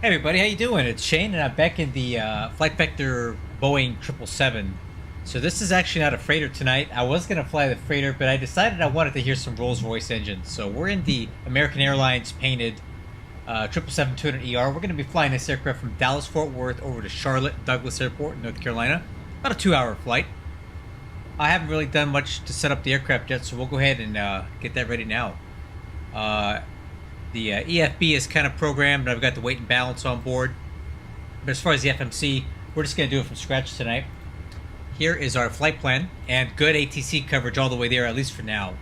Hey everybody, how you doing? It's Shane, and I'm back in the Flight Vector Boeing 777. So this is actually not a freighter tonight. I was gonna fly the freighter, but I decided I wanted to hear some Rolls-Royce engines. So we're in the American Airlines painted 777-200ER. We're gonna be flying this aircraft from Dallas Fort Worth over to Charlotte Douglas Airport in North Carolina. About a 2-hour flight. I haven't really done much to set up the aircraft yet, so we'll go ahead and get that ready now. The EFB is kind of programmed, and I've got the weight and balance on board. But as far as the FMC, we're just going to do it from scratch tonight. Here is our flight plan, and good ATC coverage all the way there, at least for now.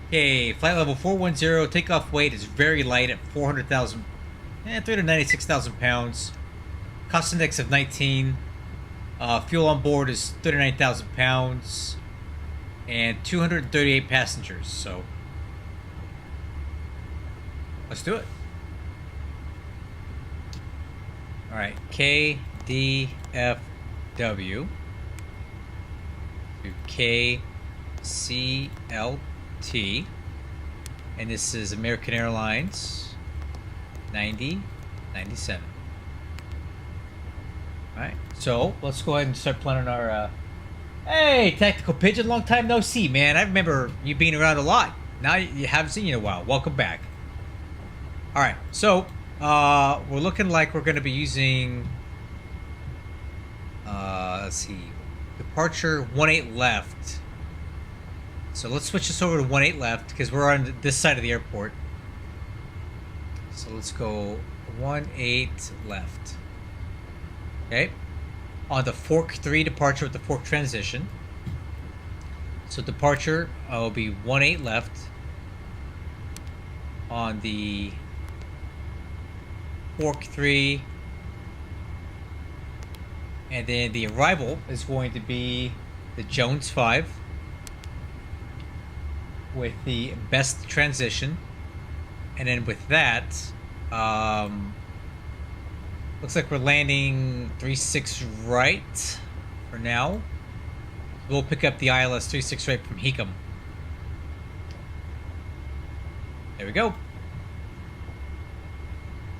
Okay, flight level 410, takeoff weight is very light at 396,000 pounds. Cost index of 19. Fuel on board is 39,000 pounds. And 238 passengers, so let's do it. All right, KDFW to KCLT, and this is American Airlines 9097. All right, so let's go ahead and start planning our. Hey, Tactical Pigeon, long time no see, man. I remember you being around a lot. Now you haven't seen you in a while. Welcome back. All right, so we're looking like we're going to be using. Let's see, departure 18 left. So let's switch this over to 18 left because we're on this side of the airport. So let's go 18 left. Okay. On the fork 3 departure with the fork transition. So departure will be 18 left. On the fork 3. And then the arrival is going to be the Jones 5 with the best transition. And then with that, looks like we're landing 36 right for now. We'll pick up the ILS 36 right from Hecom. There we go.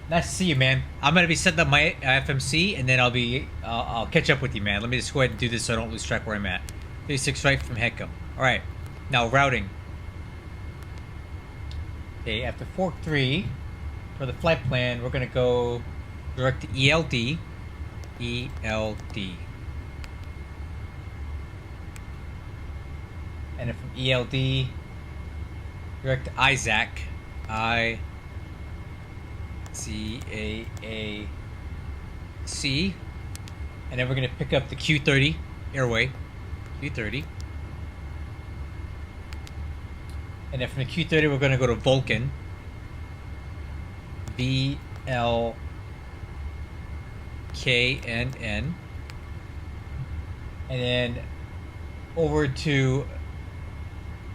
Nice to see you, man. I'm gonna be setting up my FMC, and then I'll catch up with you, man. Let me just go ahead and do this so I don't lose track where I'm at. 36 right from Hecom. All right, now routing. Okay, after fork 3 for the flight plan, we're gonna go direct to ELD. And then from ELD, direct to IZAC. IZAAC. And then we're going to pick up the Q30 airway. Q30. And then from the Q30, we're going to go to Vulcan. VLKNN. And then over to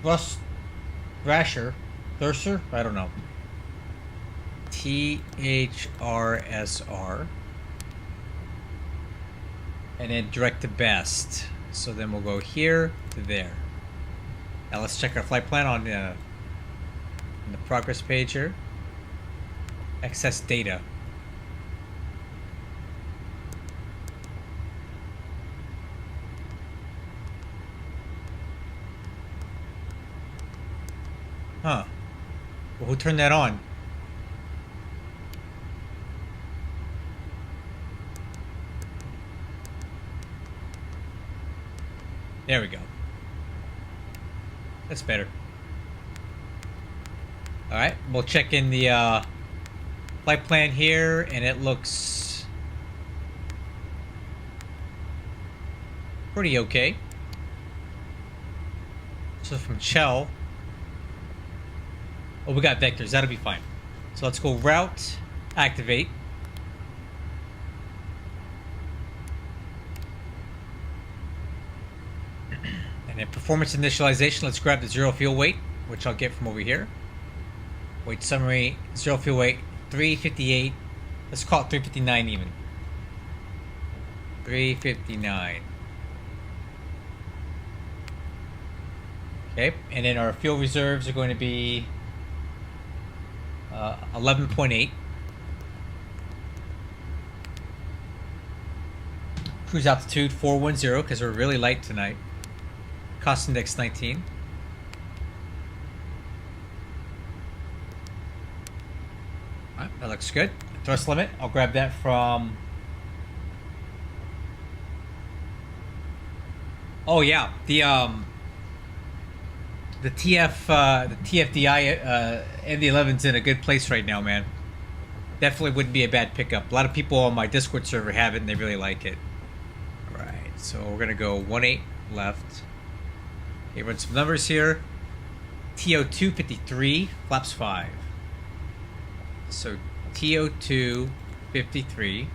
Thrasher. I don't know. THRSR. And then direct to best. So then we'll go here to there. Now let's check our flight plan on the progress page here. Access data. Huh. Well, who turned that on? There we go. That's better. Alright, we'll check in the flight plan here, and it looks pretty okay. So from Chell, oh, we got vectors. That'll be fine. So let's go route, activate. And then performance initialization. Let's grab the zero fuel weight, which I'll get from over here. Weight summary, zero fuel weight, 358. Let's call it 359 even. 359. Okay, and then our fuel reserves are going to be 11.8. Cruise altitude 410 because we're really light tonight. Cost index 19. Alright, that looks good. Thrust limit, I'll grab that from... Oh yeah, the TFDI and the 11's in a good place right now, man. Definitely wouldn't be a bad pickup. A lot of people on my Discord server have it and they really like it. Alright, so we're gonna go 1.8 left. Okay, run some numbers here. TO2 53, flaps 5. So TO2 53.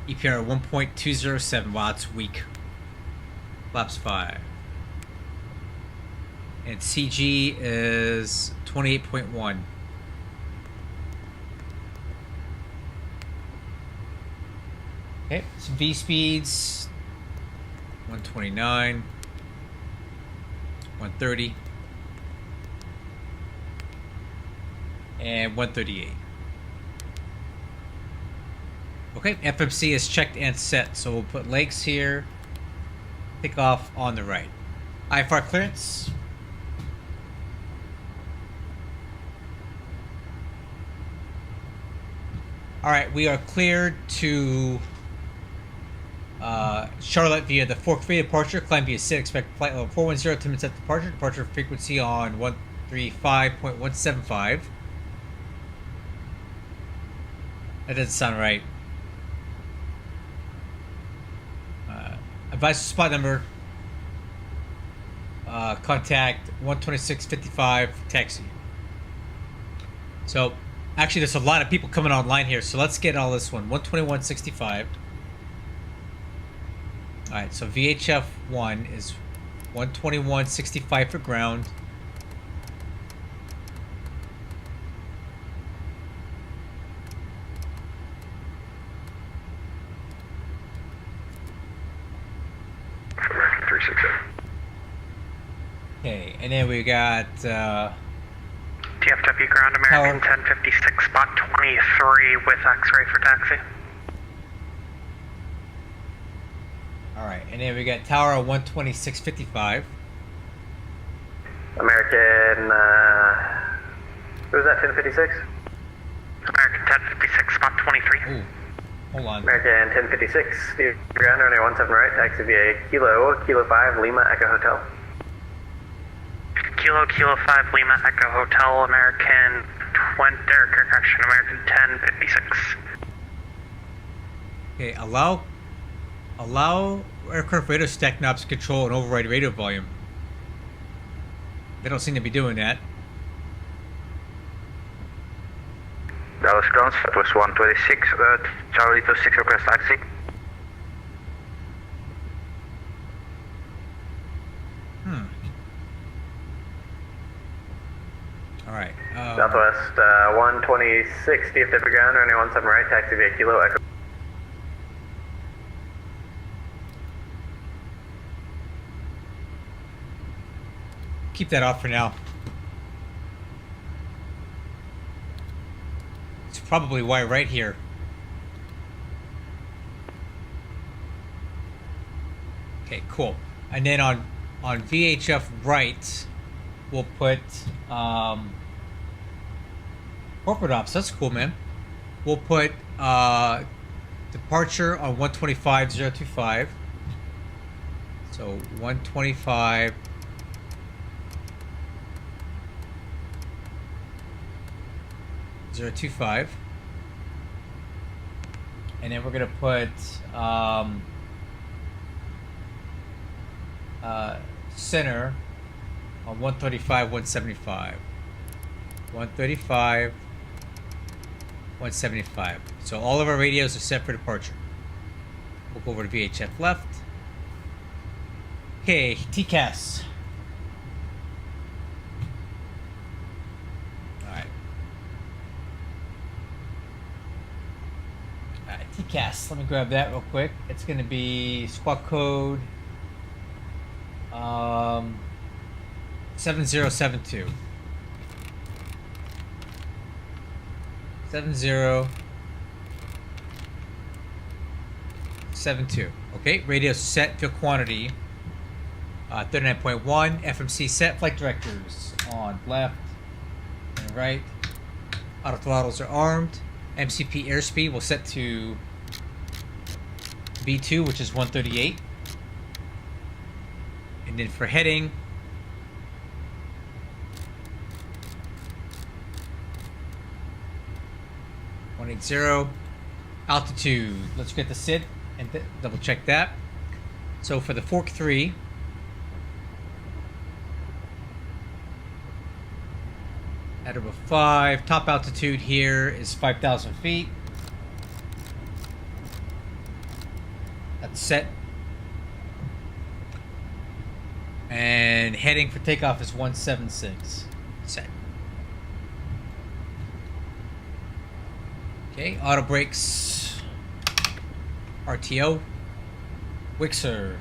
EPR 1.207. Wow, it's weak. Flaps 5. And CG is 28.1. Okay, some V speeds. 129. 130. And 138. Okay, FMC is checked and set, so we'll put legs here. Take off on the right. IFR clearance. Alright, we are cleared to Charlotte via the Fork 3 departure. Climb via SID. Expect flight level 410, 10 minutes after departure. Departure frequency on 135.175. That doesn't sound right. Advice spot number. Contact 12655 taxi. So, actually, there's a lot of people coming online here, so let's get all this one. 12165. Alright, so VHF 1 is 12165 for ground. Okay, and then we got DFW ground American 1056 spot 23 with X-ray for taxi. Alright, and then we got Tower 12655. American, who was that, 1056? American 1056 spot 23. Ooh, hold on. American 1056, the ground runway 17 right, taxi via Kilo 5, Lima, Echo Hotel. Kilo 5 Lima Echo Hotel, American 20, correction, American 1056. Okay, allow aircraft radio stack knobs to control and override radio volume. They don't seem to be doing that. Dallas ground, Southwest 126, Charlie 26 request taxi. Alright. Southwest 126, DFW ground, runway 17 right, taxi via Kilo Echo. Keep that off for now. It's probably why right here. Okay, cool. And then on VHF right, we'll put corporate ops. That's cool, man. We'll put departure on 125.025. So 125. .025, and then we're gonna put center on 135, 175, 135, 175. So all of our radios are set for departure. We'll go over to VHF left. Okay, TCAS. TCAS, let me grab that real quick. It's going to be squawk code 7072. 7072. Okay, radio set, fuel quantity 39.1. FMC set, flight directors on left and right. Auto throttles are armed. MCP airspeed will set to B2, which is 138. And then for heading, altitude. Let's get the SID and double check that. So for the Fork 3, at about 5, top altitude here is 5,000 feet. That's set. And heading for takeoff is 176. Set. Okay, auto brakes, RTO, Wixer.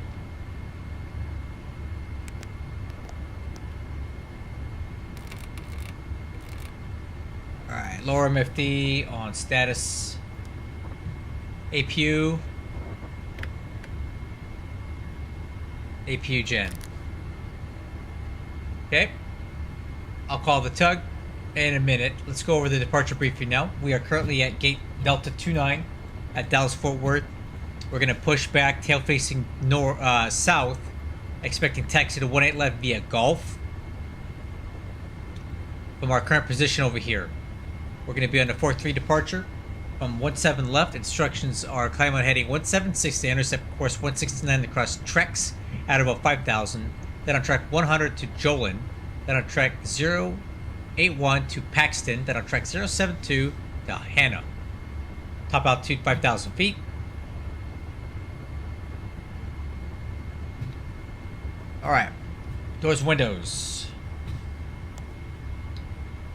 Alright, lower MFD on status, APU gen. Okay, I'll call the tug in a minute. Let's go over the departure briefing now. We are currently at gate Delta 29 at Dallas Fort Worth. We're going to push back, tail facing south, expecting taxi to 18 left via Gulf from our current position over here. We're going to be on the 4-3 departure from 17 left. Instructions are climb on heading 176 to intercept course 169 across Trex at about 5,000. Then on track 100 to Jolin. Then on track 081 to Paxton. Then on track 072 to Hannah. Top altitude 5,000 feet. Alright. Doors, windows.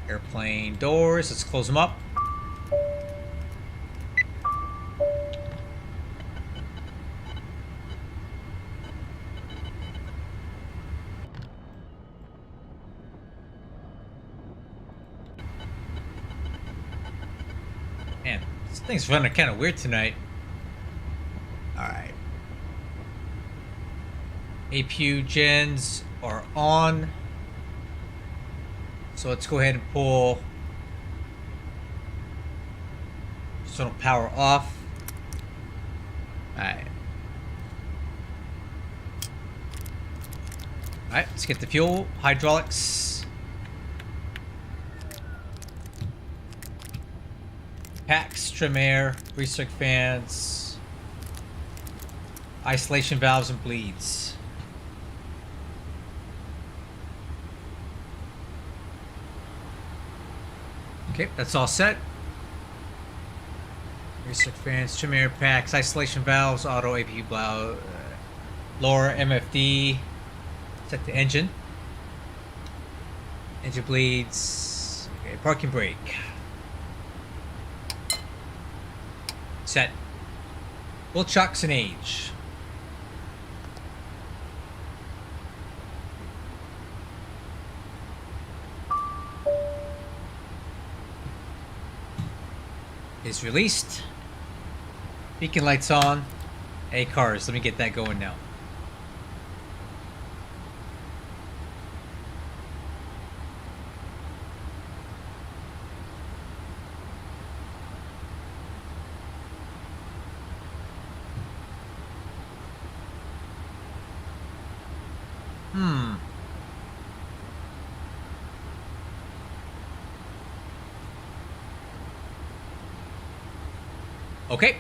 Airplane doors. Let's close them up. Man, this thing's running kind of weird tonight. Alright. APU gens are on. So let's go ahead and pull external power off. Alright. Alright, let's get the fuel, hydraulics. Packs, trim air, recirc fans, isolation valves and bleeds. Okay, that's all set. Recirc fans, trim air packs, isolation valves, auto APU blow, lower MFD, set the engine. Engine bleeds. Okay, parking brake. Set. Full chocks and age. Is released. Beacon lights on. Hey cars, let me get that going now. Okay.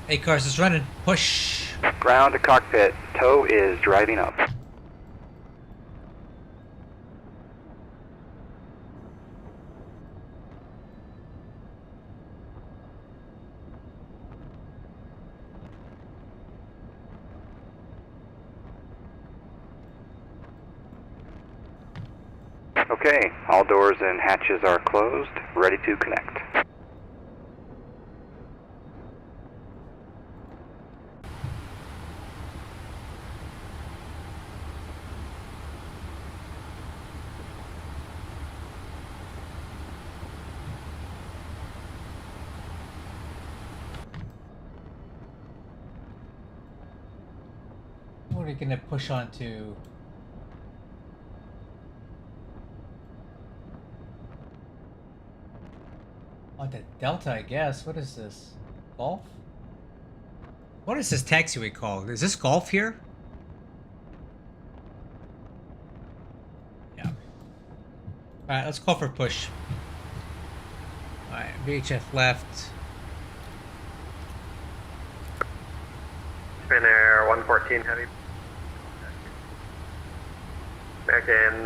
A-Cars is running. Push. Ground to cockpit. Tow is driving up. Okay, all doors and hatches are closed. Ready to connect. are we gonna push on to? On to Delta, I guess. What is this? Golf? What is this taxiway called? Is this golf here? Yeah. Alright, let's call for push. Alright, VHF left. Spin Air 114 heavy. American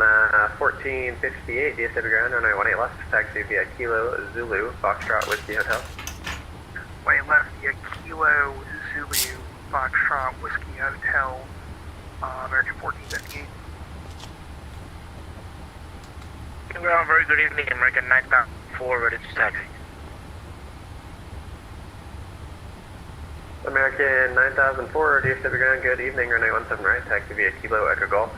1458, DFW ground, runway 18 left, taxi via Kilo Zulu, Foxtrot Whiskey Hotel. Way left via Kilo Zulu, Foxtrot Whiskey Hotel, American 1458. Ground, very good evening, American 9004, ready to taxi. American 9004, DFW ground, good evening, runway 17 right, taxi via Kilo Echo Golf.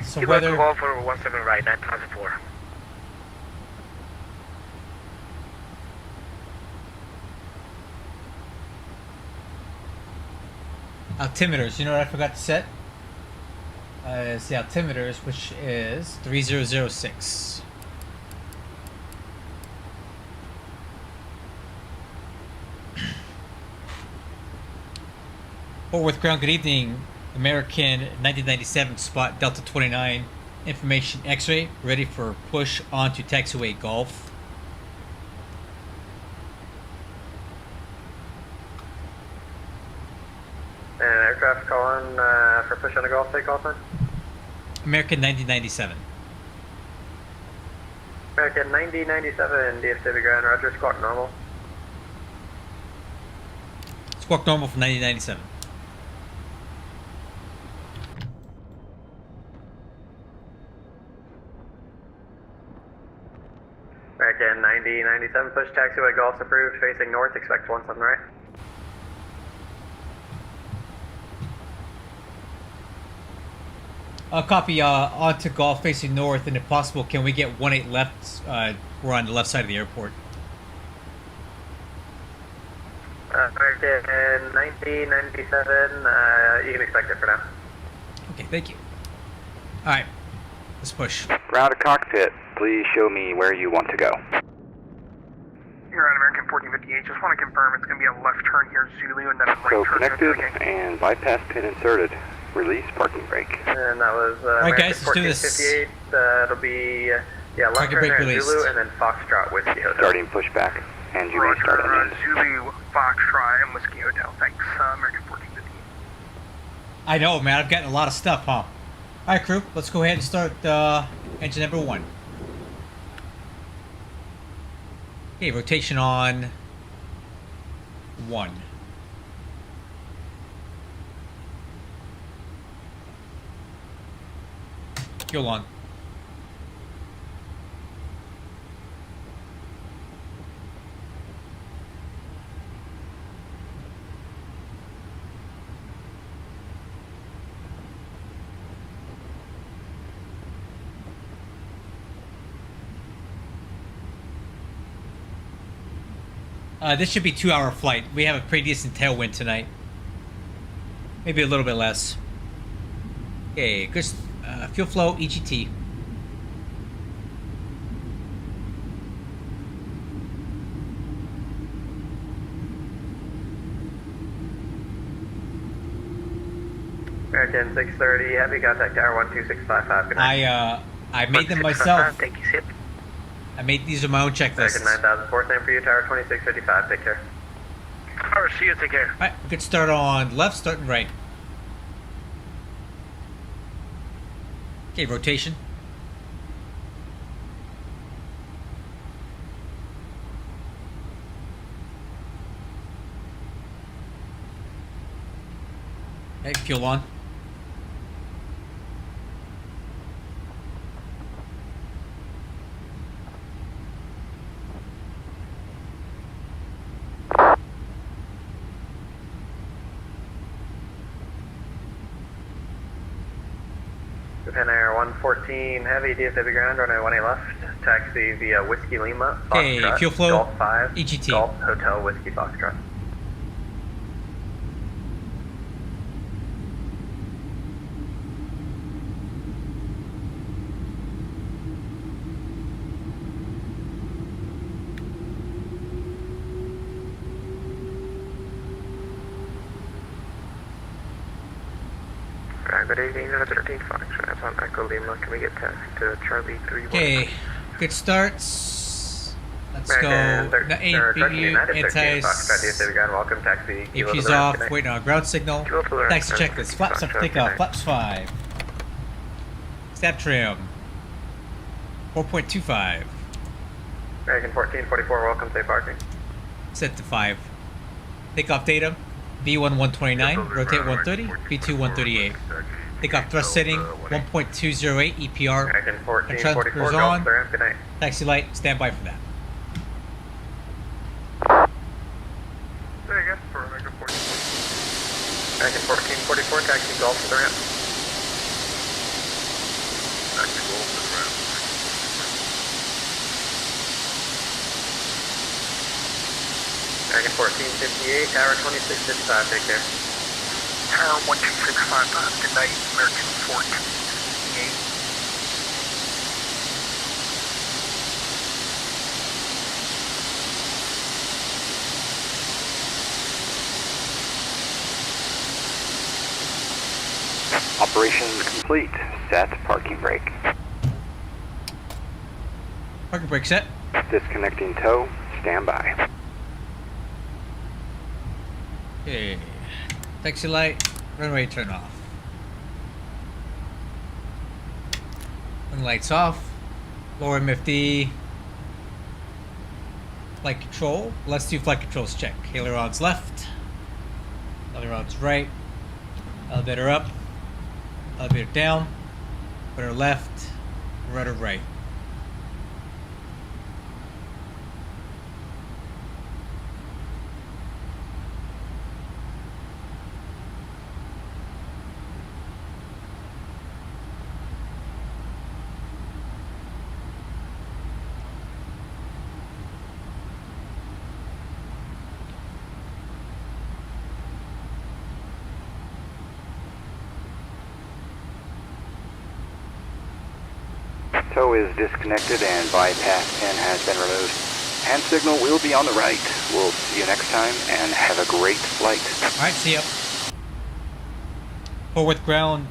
So Kilo whether Echo Golf for 17 right, 9004. altimeters, you know what I forgot to set? It's the altimeters, which is 3006. Fort Worth ground, good evening. American 1997 spot Delta 29 information X-ray ready for push onto taxiway Golf. And aircraft calling for push on the Golf, take off then. American 1997. American 9097, DFW ground, roger, squawk normal. Squawk normal for 1997. American 9097, push taxiway Golf approved, facing north, expect 17 right. Copy, onto Golf facing north, and if possible, can we get 18 left? We're on the left side of the airport. American 9097, you can expect it for now. Okay, thank you. Alright, let's push. Ground to cockpit, please show me where you want to go. You're on American 1458, just want to confirm it's going to be a left turn here, Zulu, and then a right So turn. connected and bypass pin inserted. Release parking brake. And that was Alright, American guys, let's do this. 1458, it'll be, left Parking turn brake there, released. Zulu, and then Foxtrot Whiskey Hotel. Starting pushback. And you may Roger, start on end. Zulu, Foxtrot, and Whiskey Hotel. Thanks, American 1458. I know, man, I've gotten a lot of stuff, huh? Alright, crew, let's go ahead and start engine number 1. Okay, rotation on 1. Fuel on. This should be 2-hour flight. We have a pretty decent tailwind tonight. Maybe a little bit less. Okay, good. Fuel flow, EGT. American 630, heavy contact tower 12655. Good night. I made them myself. Thank you, Sip. I made these are my own checklists. American 9004, same for you, tower 2655. Take care. Alright, see you, take care. Alright, we could start on left, starting right. Okay, rotation. Okay, fuel on. Japan Air 114, heavy, DFW ground, runway 18 left, taxi via Whiskey Lima, Okay, Foxtrot, fuel flow, Golf 5, EGT. Golf Hotel Whiskey Foxtrot. Good evening, 13 Foxtrot on Echo Lima. Can we get to Charlie 3? Okay, good starts. Let's go. APU, Welcome, taxi. APU's off, waiting on ground signal. Taxi checklist, flaps up for takeoff, flaps 5. Stab trim, 4.25. American 1444, welcome, safe parking. Set to 5. Takeoff data, V1 129, rotate 130, V2 138. Takeoff thrust setting, 1.208 EPR. American And 1444, transfers go on. to the ramp, good night. Taxi light, stand by for that. There you go, for American 1444. American 1444, taxi golf to the ramp. Taxi golf to the ramp. American 1458, tower 2655, take care. Tower 12655, good night, American 1458. Operations complete. Set parking brake. Parking brake set. Disconnecting tow. Stand by. Okay. Taxi light, runway turn off. When lights off, lower MFD. Flight control. Let's do flight controls check. Ailerons left. Ailerons right. Elevator up. Elevator down. Rudder left. Rudder right. Tow is disconnected and bypass pin has been removed. Hand signal will be on the right. We'll see you next time and have a great flight. Alright, see ya. Forward ground,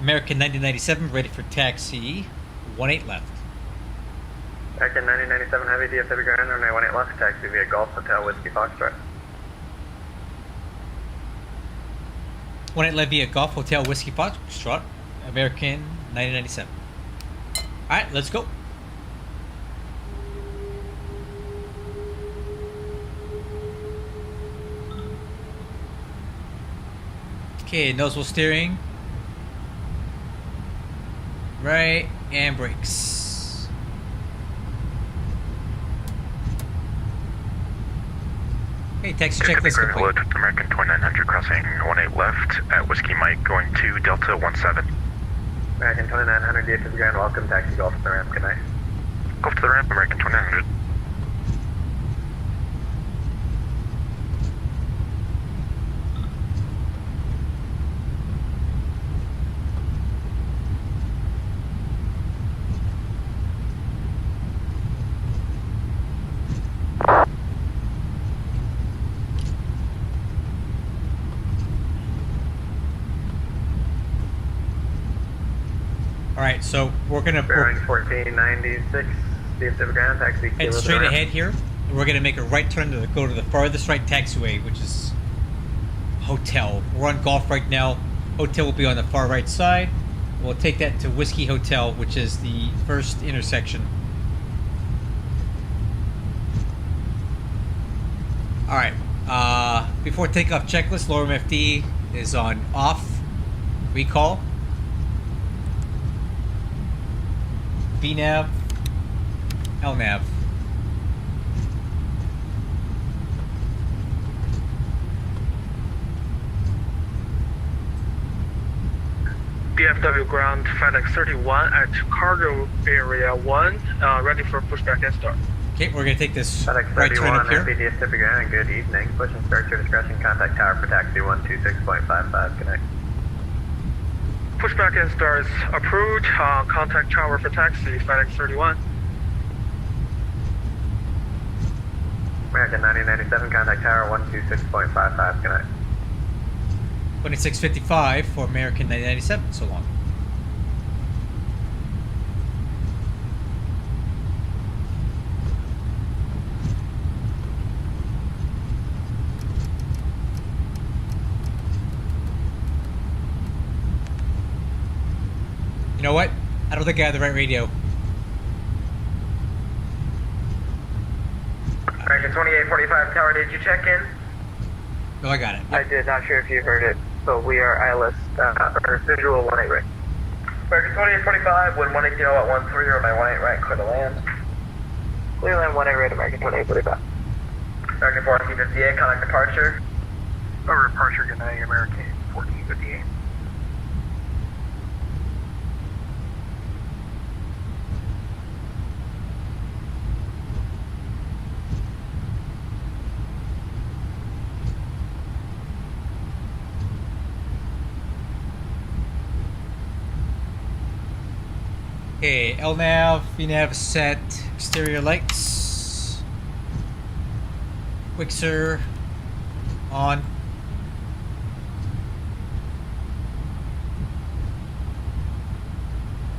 American 9097, ready for taxi. 18 left. American 9097, heavy DFW ground, runway 18 left, taxi via Golf Hotel Whiskey Foxtrot. 18 left via Golf Hotel Whiskey Foxtrot, American 9097. Alright, let's go. Okay, nozzle steering. Right, and brakes. Okay, taxi checklist complete. American 2900 crossing 18 left at Whiskey Mike going to Delta 17. American 2900, DFW ground, welcome, taxi Golf to the ramp, good night. Go to the ramp, American 2900. Alright, so we're gonna Bearing 1496, DFW ground, taxi head Kilo to the straight ramp. ahead here. And we're gonna make a right turn to go to the farthest right taxiway, which is hotel. We're on Golf right now. Hotel will be on the far right side. We'll take that to Whiskey Hotel, which is the first intersection. Alright, before takeoff checklist, lower MFD is on off. Recall. VNAV, LNAV. DFW ground, FedEx 31 at cargo area 1, ready for pushback and start. Okay, we're gonna take this FedEx right turn 31, up here. DFW ground, good evening. Push and start your discretion, contact tower for taxi 126.55, good night. Pushback and start is approved, contact tower for taxi, FedEx 31. American 9097, contact tower 126.55, good night. 2655 for American 9097. So long. You know what? I don't think I have the right radio. American 2845 Tower, did you check in? No, I got it. I did, not sure if you heard it. So we are ILS, or visual 18 right. American 2845, wind 180 at 13 or my 18 right, clear to land. Clear land 18 right, American 2845. American 1458, contact departure. Over departure, good night, American 1458. Okay, LNAV, VNAV set, exterior lights, Wixer on.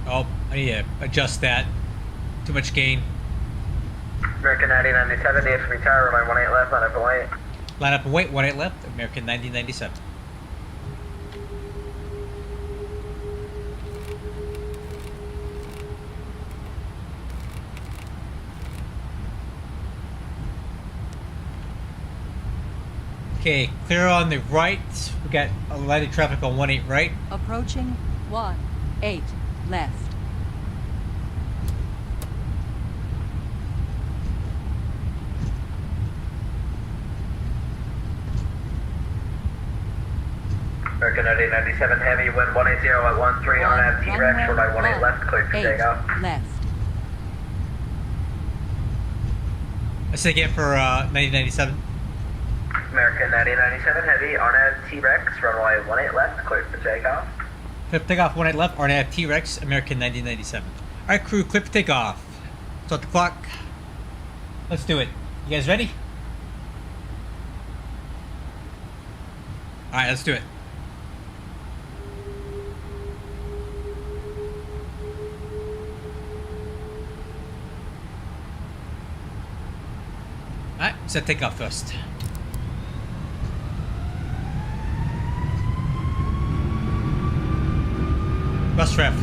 Oh, I need to adjust that. Too much gain. American 9097, DFW Tower, my 18 left, line up and wait. Line up and wait, 18 left, American 9097. Okay, clear on the right. We got a lot of traffic on 18 right. Approaching 18 left. American 9097 heavy, wind 180 at 13 on at T-Rex, for my 18 left, clear for takeoff. Left. Let's say again for 9097. American 9097 heavy, on at T-Rex, runway 18 left, clear for takeoff. Clear for takeoff, 18 left, RNAV T-Rex, American 9097. Alright crew, clear for takeoff. Start the clock. Let's do it. You guys ready? Alright, let's do it. Alright, set takeoff first. Thrust ref.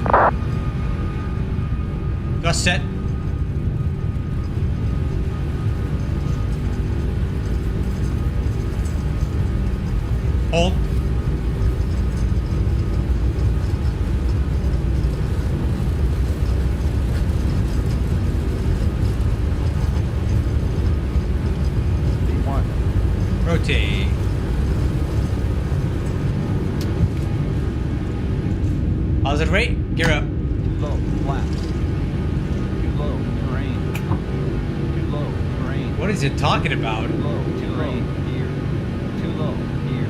Thrust set. Hold. Rotate. Positive rate, gear up. Too low, flat. Too low, terrain. Too low, terrain. What is it talking about? Too low, terrain, here. Too low, here.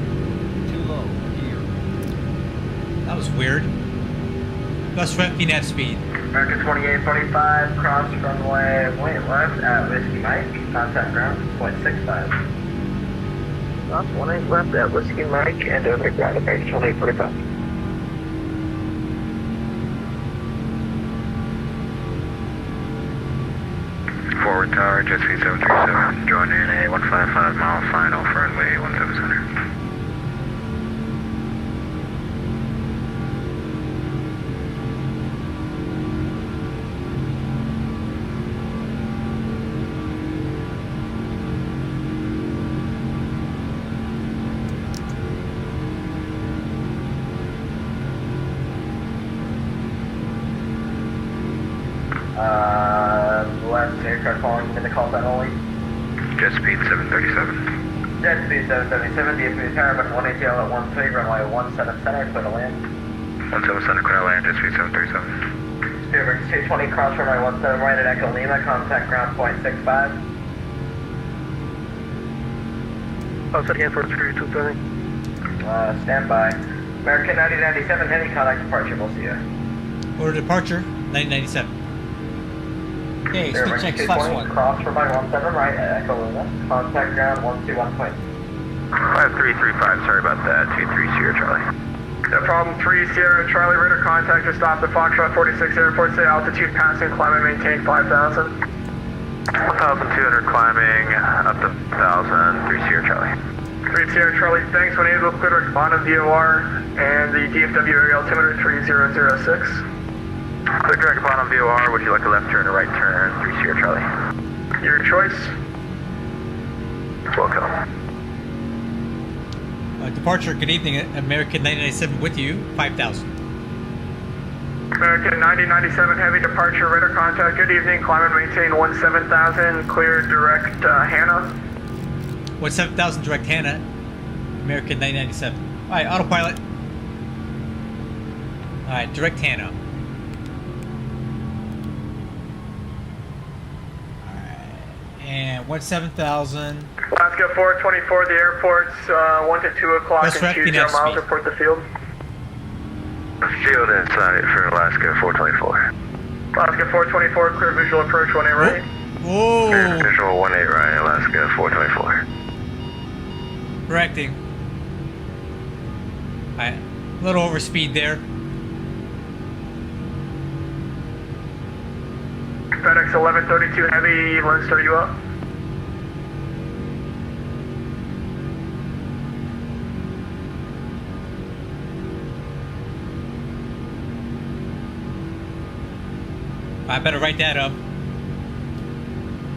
Too low, here. That was weird. Thrust ref, VNAV speed. American 2845, cross runway, wait left at Whiskey Mike, contact ground, 0.65. Cross 18 left at Whiskey Mike, and over ground, American 2845. Forward tower, jet speed 737, join in a 155 mile final for runway 17 center. Left aircraft falling in the call sign only. Jet speed 737. Jet speed 777, DFW tower, but 180 at 13, runway 17 center, clear to land. 17 center, clear to land, jet speed 737. Spirit 220, cross runway 17 right at Echo Lima, contact ground 0.65. Oh, set again for Spirit 220. Stand by. American 9097, heavy contact departure, we'll see you. Order departure, 9097. Okay, speed check, flaps 1. Cross runway 17 right at Echo Lima, contact ground 121. 5335, sorry about that. 23 Sierra Charlie. No problem. 3 Sierra Charlie, radar contact just off the Foxtrot 46 airport. Say altitude passing, climb and maintain 5,000. 1,200 climbing up to 1,000. 3 Sierra Charlie. 3 Sierra Charlie, thanks. When able, clear direct bottom VOR and the DFW area altimeter 3006. Clear direct bottom VOR. Would you like a left turn or right turn? 3 Sierra Charlie. Your choice. Welcome. Departure, good evening, American 997 with you, 5,000. American 9097 heavy departure, radar contact, good evening, climb and maintain 17,000, clear direct Hannah. 17,000 direct Hannah, American 997. Alright, autopilot. Alright, direct Hannah. Alright, and 17,000. Alaska 424, the airport's 1 to 2 o'clock Let's and 20 miles, speed. report the field. Field inside for Alaska 424. Alaska 424, clear visual approach 18 right. Whoa! Clear visual 18 right, Alaska 424. Correcting. Alright, a little overspeed there. FedEx 1132 heavy, Lone Star, you up? I better write that up.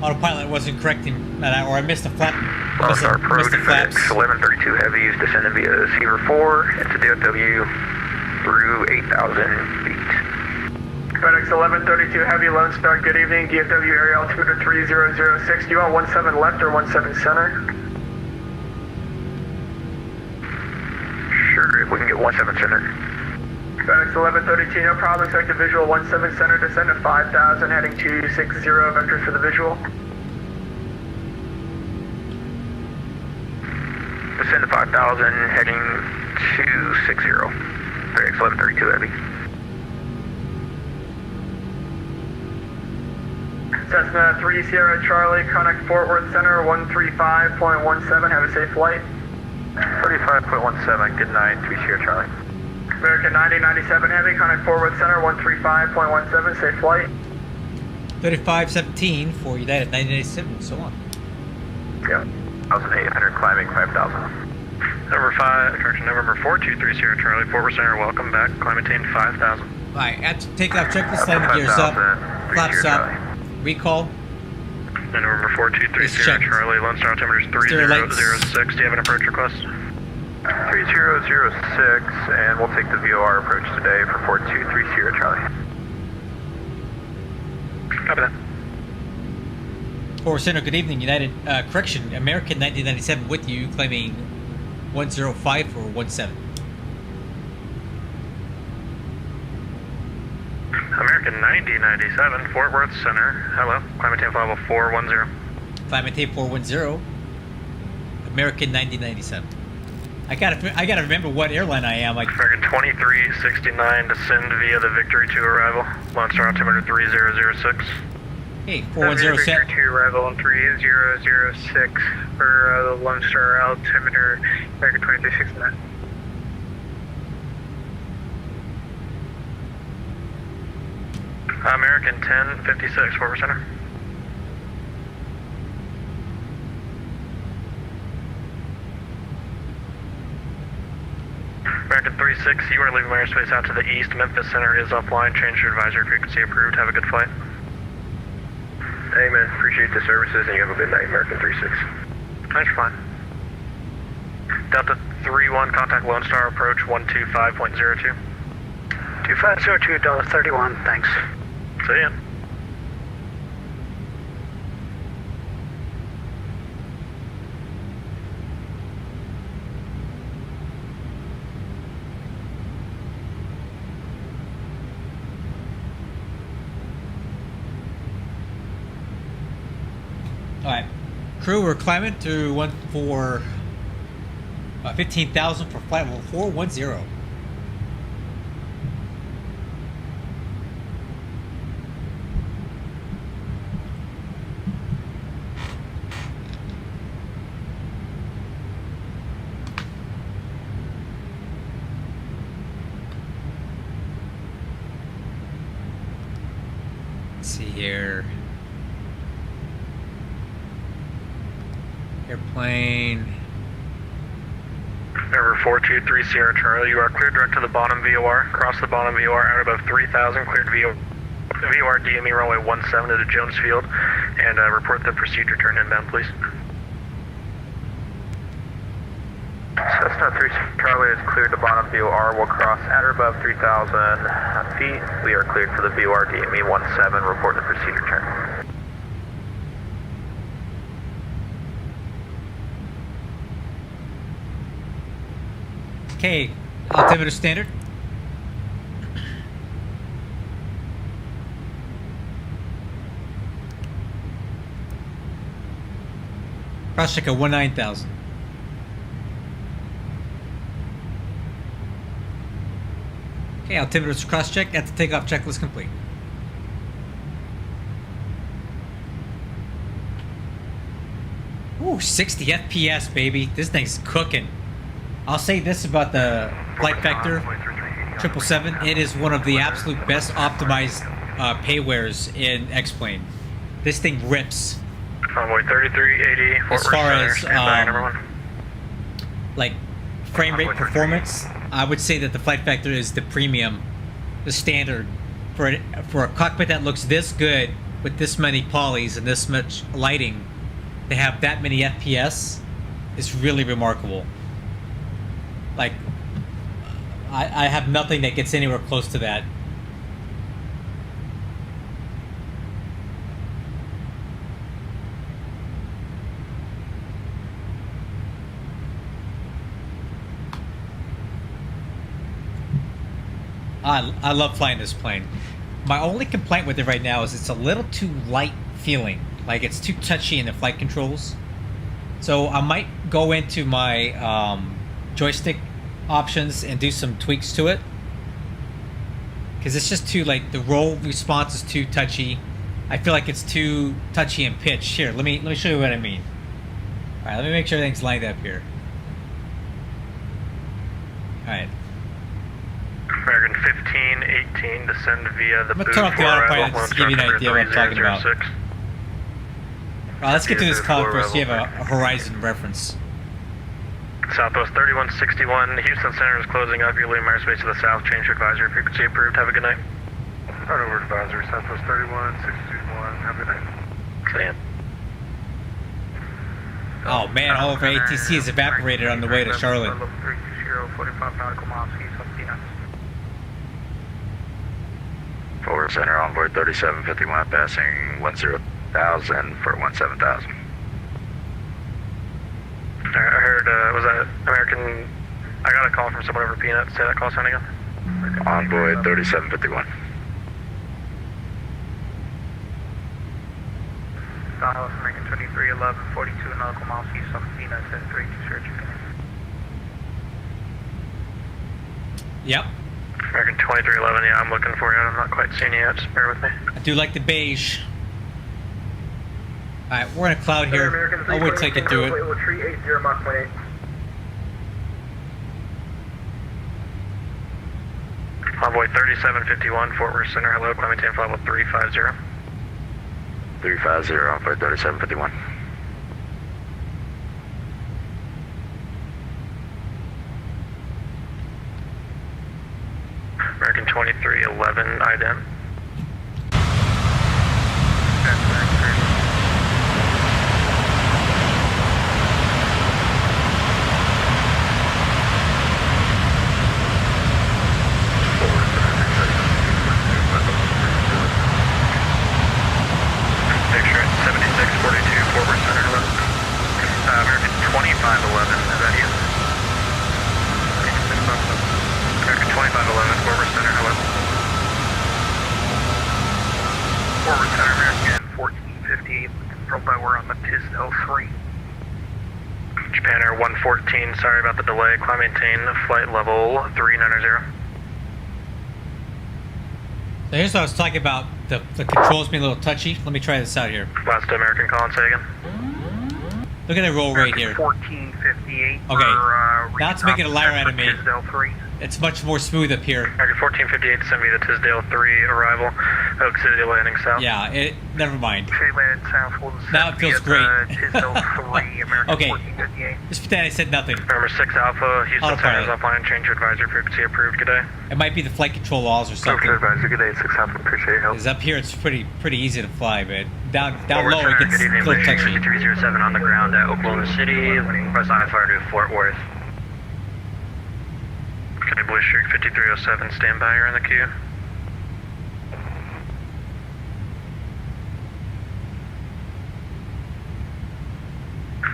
Autopilot wasn't correcting that, or I missed a flap. Missed Missed the flaps. 1132 heavy is descending via Seaver 4 into DFW through 8,000 feet. FedEx 1132 heavy, Lone Star, good evening, DFW area altimeter 3006. Do you want 17 left or 17 center? Sure, if we can get 17 center. FedEx 1132, no problem, expect a visual 17 center, descend to 5,000, heading 260, vectors for the visual. Descend to 5,000, heading 260. FedEx 1132 heavy. Cessna 3 Sierra Charlie, connect Fort Worth Center 135.17, have a safe flight. 35.17, good night, 3 Sierra Charlie. American 9097 heavy, connect Fort Worth Center 135.17, safe flight. 3517 for United 997, so on. Yeah, 1,800 climbing 5,000. November 423 Sierra Charlie, Fort Worth Center, welcome back, climb maintain 5,000. Alright, at takeoff checklist, landing gears up, flaps up, recall. And November 423 It's Sierra checked. Charlie, Lone Star altimeter is Steer lights. 3006. Do you have an approach request? 3006, and we'll take the VOR approach today for 423 Sierra Charlie. Copy that. Forward Center, good evening, United, correction, American 1997 with you, claiming 105 for 17. American 9097, Fort Worth Center. Hello, climb maintain flight level 410. Climb maintain 410, American 9097. I gotta remember what airline I am. Like American 2369, descend via the Victory 2 arrival. Lone Star altimeter 3006. hey, 410 set. Victory 2 arrival on 3006 for the Lone Star altimeter, American 2369. American 1056, Fort Worth Center. American 36, you are leaving airspace out to the east. Memphis Center is offline. Change your advisory frequency approved. Have a good flight. Hey man, appreciate the services and you have a good night, American 36. Thanks for flying. Delta 31, contact Lone Star approach 125.02. 2502, $31, thanks. See ya. Alright, crew, we're climbing to 15,000 for flight level 410. see here. Airplane. Number 423 Sierra Charlie, you are cleared direct to the bottom VOR. Cross the bottom VOR out above 3,000, cleared VOR DME runway 17 to the Jones Field, and report the procedure turn inbound, please. Cessna 3 Charlie is cleared to bottom VOR. We'll cross at or above 3,000 feet. We are cleared for the VOR DME 17. Report the procedure turn. Okay, altimeter standard. Cross check at 19,000. Okay, altimeter's cross check. That's the takeoff checklist complete. Ooh, 60 FPS, baby. This thing's cooking. I'll say this about the Flight Vector 777. It is one of the absolute best optimized paywares in X-Plane. This thing rips. Convoy 3380, Fort As Worth far Center, as standby, number 1. like frame rate performance, I would say that the Flight Vector is the premium, the standard for a cockpit that looks this good with this many polys and this much lighting. To have that many FPS is really remarkable. Like, I have nothing that gets anywhere close to that. I love flying this plane. My only complaint with it right now is it's a little too light feeling. Like, it's too touchy in the flight controls. So I might go into my joystick options and do some tweaks to it. Because it's just too, like, the roll response is too touchy. I feel like it's too touchy and pitched. Here, let me show you what I mean. Alright, let me make sure everything's lined up here. Alright. American 1518, descend via the I'm gonna turn off the autopilot just to give you an idea what I'm talking about. Well, let's get to this column first so you have a horizon reference. Southwest 3161, Houston Center is closing up. You're leaving airspace to the south. Change your advisory frequency approved. Have a good night. Right over advisory, Southwest 3161. Have a good night. Sam. Oh man, all of our ATC is evaporated on the way to Charlotte. 45 nautical miles east of Phoenix. Forward center on board 3751, passing 10,000 for 17,000. I heard, was that American? I got a call from someone over Peanut. Say that call sign again. Envoy 3751. Dallas American 2311, 42 nautical miles east of Phoenix at 3 search again. Yep. American 2311, yeah, I'm looking for you. I'm not quite seeing you yet. Just bear with me. I do like the beige. Alright, we're in a cloud here. I'll wait till I get through it. Tree 80 Mach 18. Envoy 3751, Fort Worth Center. Hello, climb maintain flight level 350. 350, Envoy 3751. American 2311, IDEM. Picture at 7642, Fort Worth Center. Hello. American 2511, is that you? American 2511, Fort Worth Center. Hello. Fort Worth Center, American 1458, controlled by we're on the Tisdale 3. Japan Air 114, sorry about the delay. Climb maintain flight level 390. So here's what I was talking about. The controls being a little touchy. Let me try this out here. Last American call and say again. Look at the roll rate here. 1458. Okay. Now it's making a liar out of me. Tisdale 3. It's much more smooth up here. American 1458 send me the Tisdale 3 arrival. Oak City landing south. Yeah, never mind. City landing south. Hold Now it feels great. Tisdale 3, American Okay. 1458. Just pretend I said nothing. Number 6 Alpha, Houston Autopilot. Center's offline. Change your advisory frequency approved. Good day. It might be the flight control laws or something. advisory. Good day. 6 Alpha. Appreciate your help. Because up here it's pretty easy to fly, but down Forward low it center, gets good a evening, little British touchy. 5307 on the ground at Oklahoma City. Press IFR to Fort Worth. Okay, Blue Streak 5307, stand by, you're in the queue.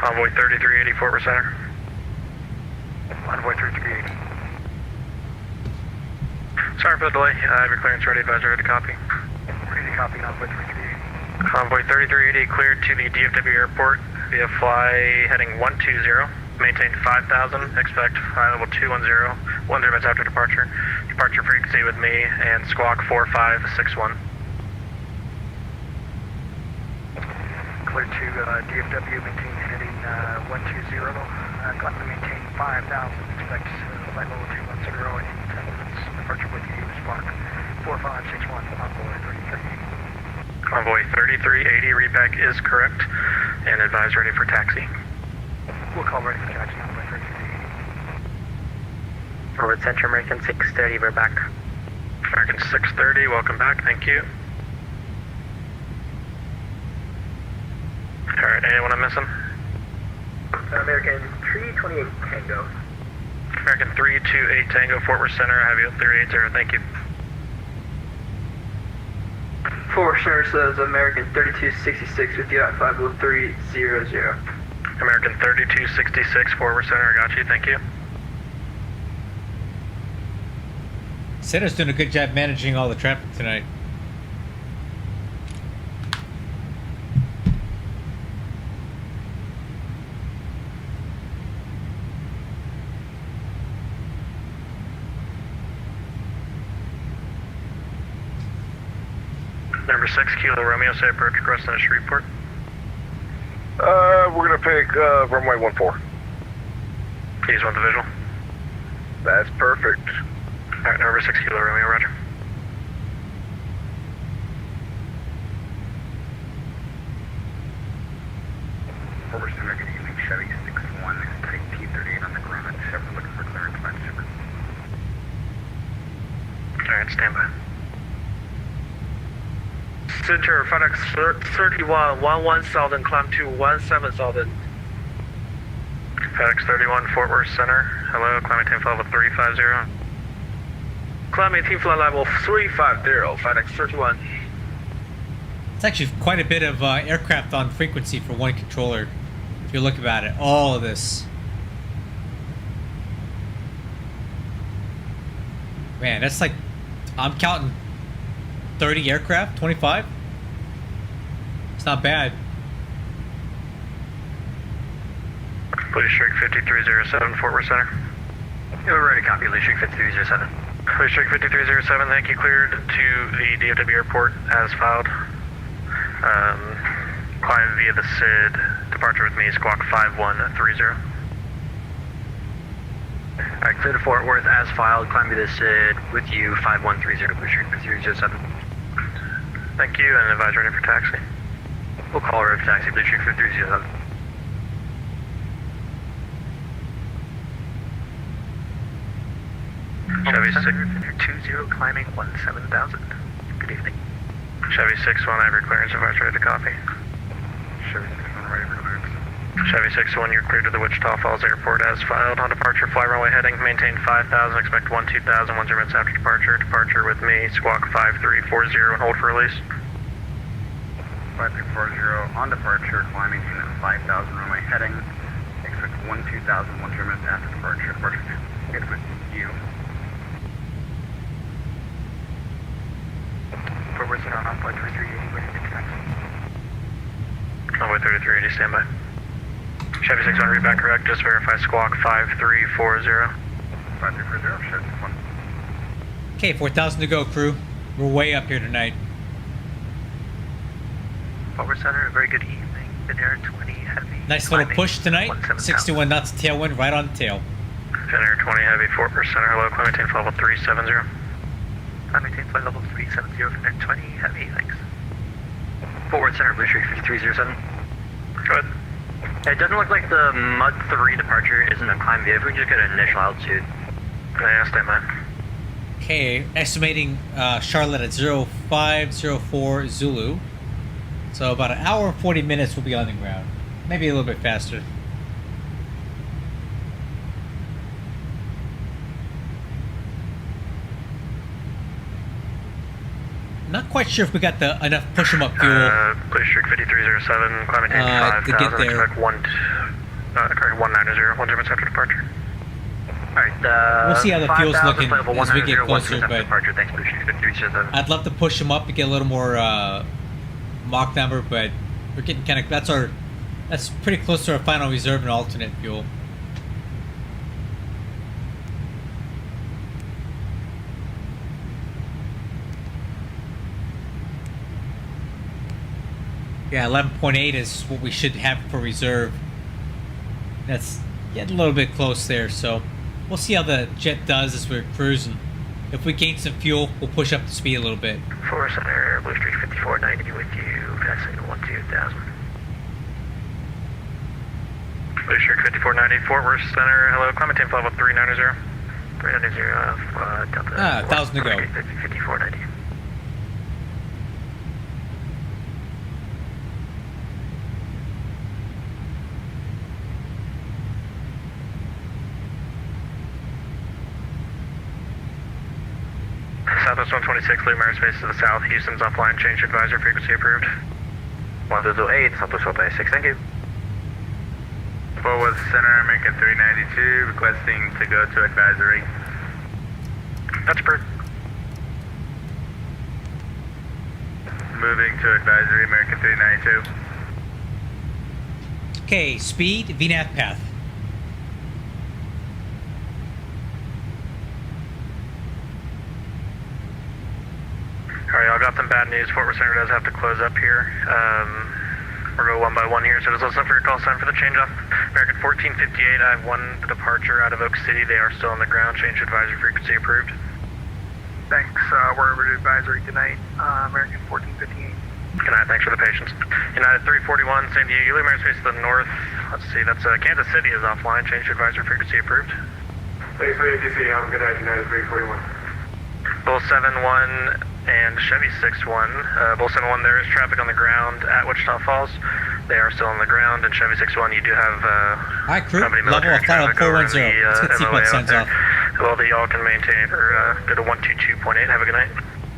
Envoy 3380, Fort Worth Center. Envoy 3380. Sorry for the delay. I have your clearance ready. Advisor ready to copy. Ready to copy, Envoy 3380. Envoy 3380 cleared to the DFW airport via fly heading 120. Maintain 5,000. Expect flight level 210. 10 minutes after departure. Departure frequency with me and squawk 4561. Clear to DFW, maintain heading 120. Climb to maintain 5,000. Expect flight level 210 in 10 minutes. Departure with you, squawk 4561. Envoy 3380. Envoy 3380, readback is correct. And advise ready for taxi. We'll call ready for taxi. Envoy 3380. Forward Center, American 630, we're back. American 630, welcome back, thank you. Alright, anyone I'm missing? American 328 Tango. American 328 Tango, Fort Worth Center, I have you at 380, thank you. Fort Worth Center says American 3266 with you at 50300. American 3266, Fort Worth Center, I got you, thank you. Center's doing a good job managing all the traffic tonight. Number 6, Kilo Romeo, say approach request on a Shreveport. We're gonna pick runway 14. Please want the visual. That's perfect. Alright, number 6, Kilo Romeo, roger. Forward Center, good evening. Chevy 61, take T38 on the ground. Chevy looking for clearance by Super. Alright, stand by. Center FedEx 31, 11,000, climb to 17,000. FedEx 31, Fort Worth Center. Hello, climb maintain flight level 350. Climb maintain flight level 350, FedEx 31. It's actually quite a bit of aircraft on frequency for one controller. If you look about it, all of this. Man, that's like, I'm counting 30 aircraft, 25. It's not bad. Blue Streak 5307, Fort Worth Center. You're ready, copy, Blue Streak 5307. Blue Streak 5307, thank you. Cleared to the DFW airport as filed. Climb via the SID. Departure with me, squawk 5130. Alright, clear to Fort Worth as filed, climb via the SID with you, 5130, Blue Streak 5307. Thank you, and advise ready for taxi. We'll call her for taxi, Blue Streak 5307. Chevy 20, climbing 17,000. Good evening. Chevy 61, I have your clearance, advise ready to copy. Chevy 61, ready for clearance. Chevy 61, you're cleared to the Wichita Falls Airport as filed. On departure, fly runway heading, maintain 5,000, expect 2000, 10 minutes after departure. Departure with me, squawk 5340 and hold for release. 5340 on departure, climbing in 5,000 runway heading. Expect 2000, 10 minutes after departure. Departure good with you. Fort Worth Center on flight 3380, ready to taxi. Runway 3380, standby. Chevy 61, read back correct, just verify squawk 5340. 5340, Chevy 61. Okay, 4,000 to go, crew. We're way up here tonight. Fort Worth Center, a very good evening. Been Air 20 heavy. Nice little climbing push tonight. 17,000. 61 knots tailwind right on the tail. Center 20 Heavy, 4%, hello, climb maintain flight level 370. Climb maintain flight level 370, Center 20 Heavy, thanks. Forward Center, Blue Streak 5307. Go ahead. It doesn't look like the Mud 3 departure isn't a climb via. If we can just get an initial altitude. Yeah, stand by. Okay, estimating Charlotte at 0504 Zulu. So about an hour and 40 minutes we'll be on the ground. Maybe a little bit faster. Not quite sure if we got enough push 'em up fuel. Blue Streak 5307, climb maintain to get 5000, there. expect 190, 1 0 after departure. Alright, We'll see how the fuel's 5000, looking level as we get 190, closer, 127 but departure. Thanks, Blue Streak 5307. I'd love to push them up to get a little more Mach number, but we're getting kind of that's pretty close to our final reserve and alternate fuel. Yeah, 11.8 is what we should have for reserve. That's getting a little bit close there, so we'll see how the jet does as we're cruising. If we gain some fuel, we'll push up the speed a little bit. 4 Center, Blue Streak 5490 with you, passing 12000. Blue Streak 5490, Fort Worth Center, hello, climb maintain flight level 390. 390, Delta. 1,000 to go. 5490. Southwest 126, Luke Airspace to the south, Houston's offline, change advisor, frequency approved. 1008, Southwest 126, thank you. Forward Center, American 392, requesting to go to advisory. That's approved. Moving to advisory, American 392. Okay, speed, VNAV path. Alright, y'all got some bad news. Fort Worth Center does have to close up here. We'll go one by one here, so just listen for your call sign for the change off. American 1458, I have one departure out of Oak City. They are still on the ground. Change advisory frequency approved. Thanks, we're over to advisory tonight, American 1458. Good night, thanks for the patience. United 341, same to you. You leave airspace to the north. Let's see, that's Kansas City is offline. Change advisory frequency approved. Thanks for the ATC, have a good night, United 341. Bull 71 and Chevy 61. Bull 71, there is traffic on the ground at Wichita Falls. They are still on the ground, and Chevy 61, you do have Alright, crew, company level military of final traffic over in 410. Let's get the sequence MOA out signs there. off. Well, that y'all can maintain or go to 122.8. Have a good night.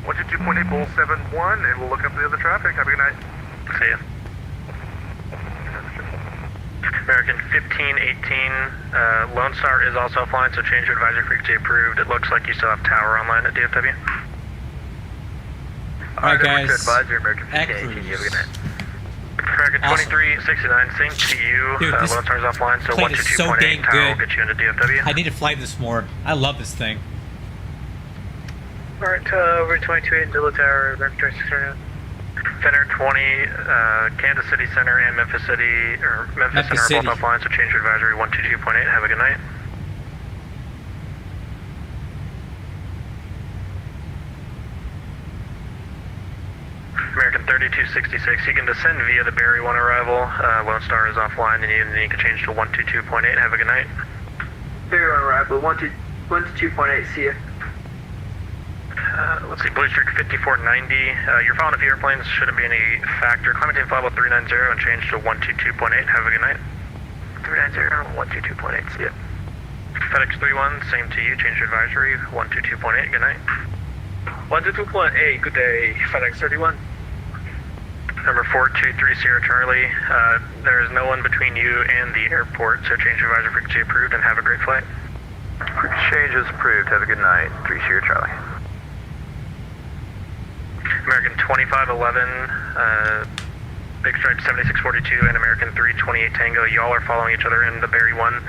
122.8, Bull 71, and we'll look up the other traffic. Have a good night. See ya. American 1518, Lone Star is also offline, so change your advisory frequency approved. It looks like you still have tower online at DFW. Alright guys, Advisory, American at 1518, you have a good cruise. night. American Awesome. 2369, same to you. Dude, this Lone Star's offline, so plane is so 122.8 dang tower will good. get you into DFW. I need to fly this more. I love this thing. Alright, over 22 Dilla Tower, American 2609. Center 20, Kansas City Center and Memphis City, or Memphis Memphis Center are City. both offline, so change your advisory 122.8. Have a good night. American 3266, you can descend via the Barry 1 arrival. Lone Star is offline, and you can change to 122.8. Have a good night. Barry 1 arrival, 122.8, see ya. Let's see, Blue Streak 5490. You're following a few airplanes, shouldn't be any factor. Climb maintain flight level 390 and change to 122.8. Have a good night. 390, 122.8, see ya. FedEx 31, same to you. Change your advisory 122.8. Good night. 122.8, good day, FedEx 31. Number 423 Sierra Charlie. There is no one between you and the airport, so change your advisory frequency approved and have a great flight. Change is approved. Have a good night. 3 Sierra Charlie. American 2511, Big Stripe 7642, and American 328 Tango. Y'all are following each other in the Barry 1.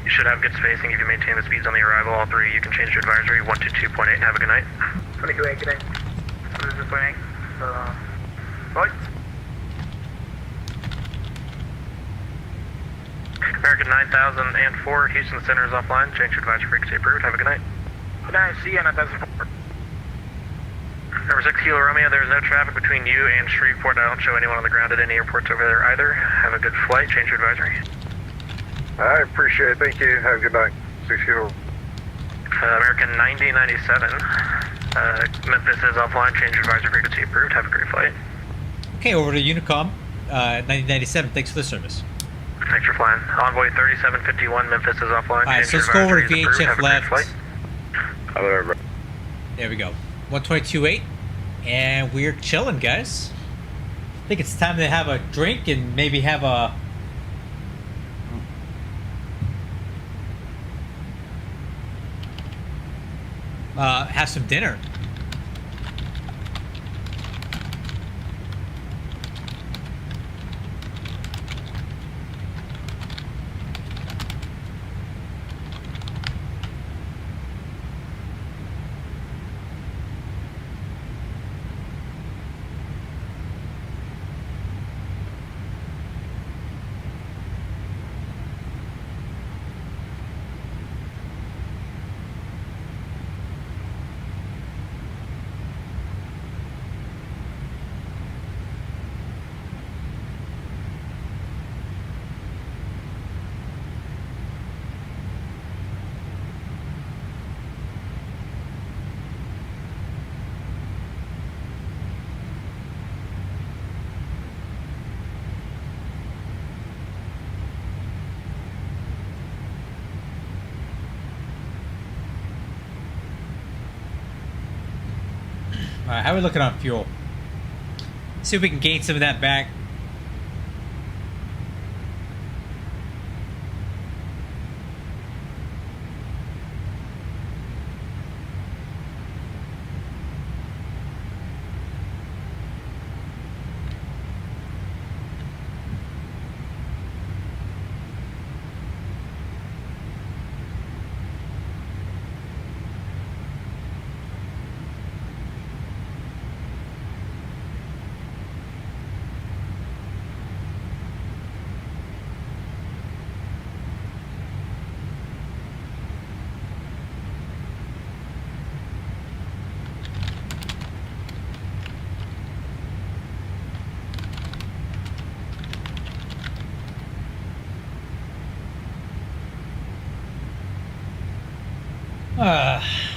You should have good spacing if you maintain the speeds on the arrival. All three, you can change your advisory 122.8. Have a good night. 22.8, good day. 22.8, right. American 9004, Houston Center is offline. Change your advisory frequency approved. Have a good night. Good night. See you on 9004. Number 6 Kilo Romeo, there's no traffic between you and Shreveport. I don't show anyone on the ground at any airports over there either. Have a good flight. Change your advisory. I appreciate it. Thank you. Have a good night. 6 Kilo. American 9097. Memphis is offline. Change your advisory frequency approved. Have a great flight. Okay, over to Unicom, 1997. Thanks for the service. Thanks for flying. Envoy 3751, Memphis is offline. All right, Change so let's your go over to advisory is approved. VHF Have a great left. flight. Hello, There we go. 122.8. And we're chilling, guys. I think it's time to have a drink and maybe have a... have some dinner. Alright, how are we looking on fuel? See if we can gain some of that back.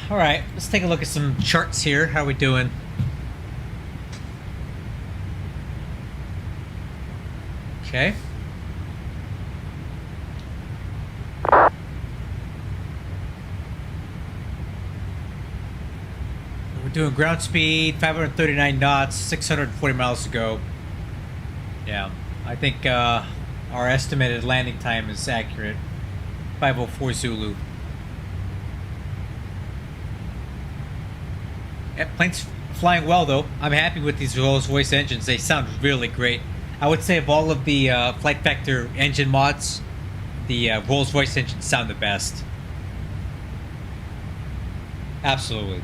Alright, let's take a look at some charts here. How are we doing? Okay. We're doing ground speed, 539 knots, 640 miles to go. Yeah, I think our estimated landing time is accurate. 504 Zulu. That plane's flying well, though. I'm happy with these Rolls-Royce engines. They sound really great. I would say of all of the Flight Vector engine mods, the Rolls-Royce engines sound the best. Absolutely.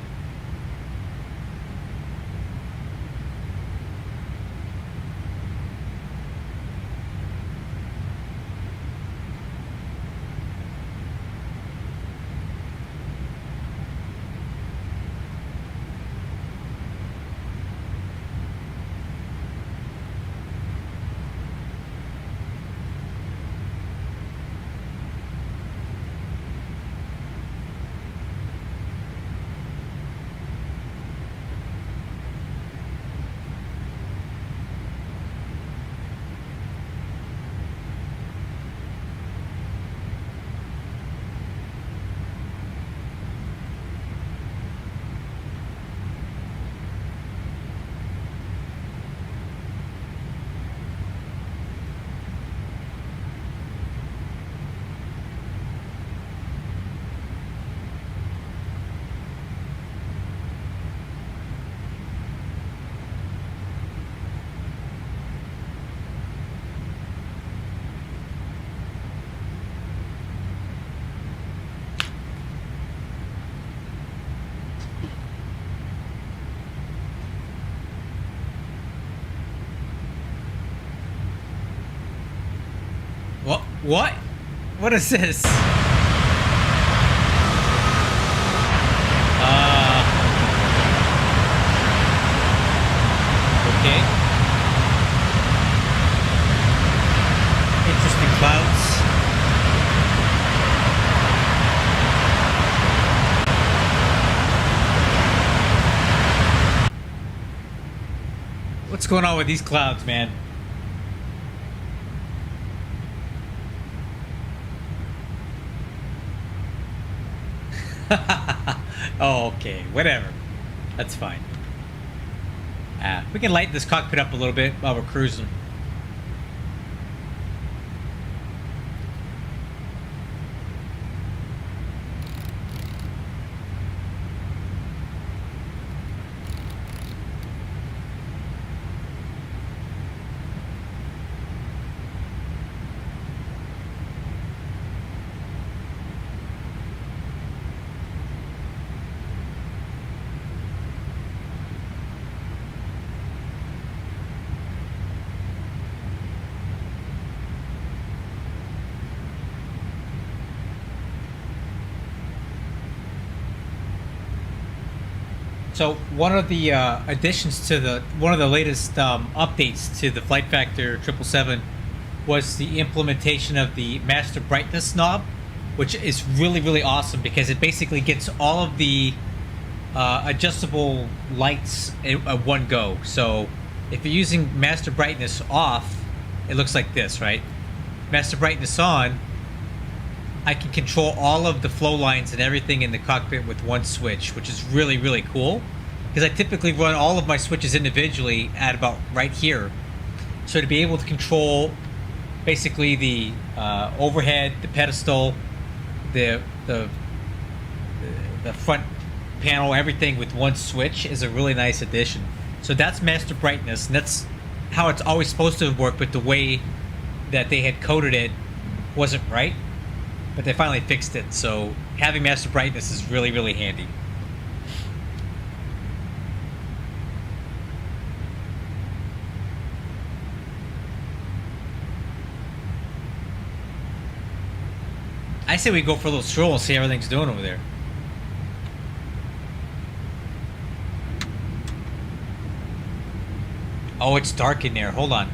What? What is this? Okay. Interesting clouds. What's going on with these clouds, man? Oh, okay. Whatever. That's fine. We can lighten this cockpit up a little bit while we're cruising. So one of the additions to one of the latest updates to the Flight Factor 777 was the implementation of the master brightness knob, which is really, really awesome because it basically gets all of the adjustable lights at one go. So if you're using master brightness off, it looks like this, right? Master brightness on, I can control all of the flow lines and everything in the cockpit with one switch, which is really, really cool. Because I typically run all of my switches individually at about right here. So to be able to control basically the overhead, the pedestal, the front panel, everything with one switch is a really nice addition. So that's master brightness, and that's how it's always supposed to work, but the way that they had coded it wasn't right. But they finally fixed it, so having master brightness is really, really handy. I say we go for a little stroll and see how everything's doing over there. Oh, it's dark in there. Hold on.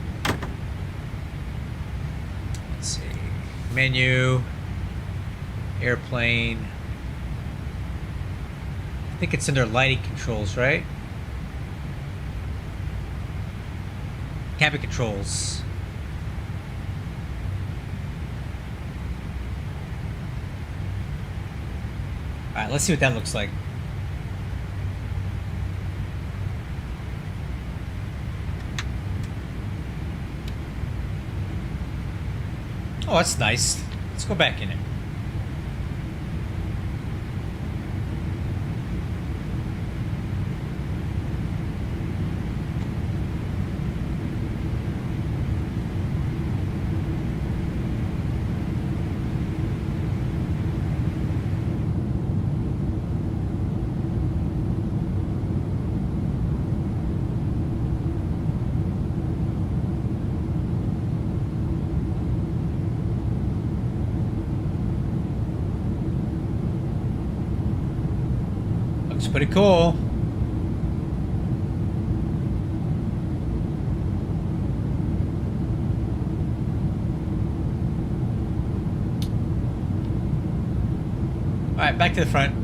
Let's see. Menu. Airplane. I think it's under lighting controls, right? Cabin controls. Alright, let's see what that looks like. Oh, that's nice. Let's go back in it. Looks pretty cool. Alright, back to the front.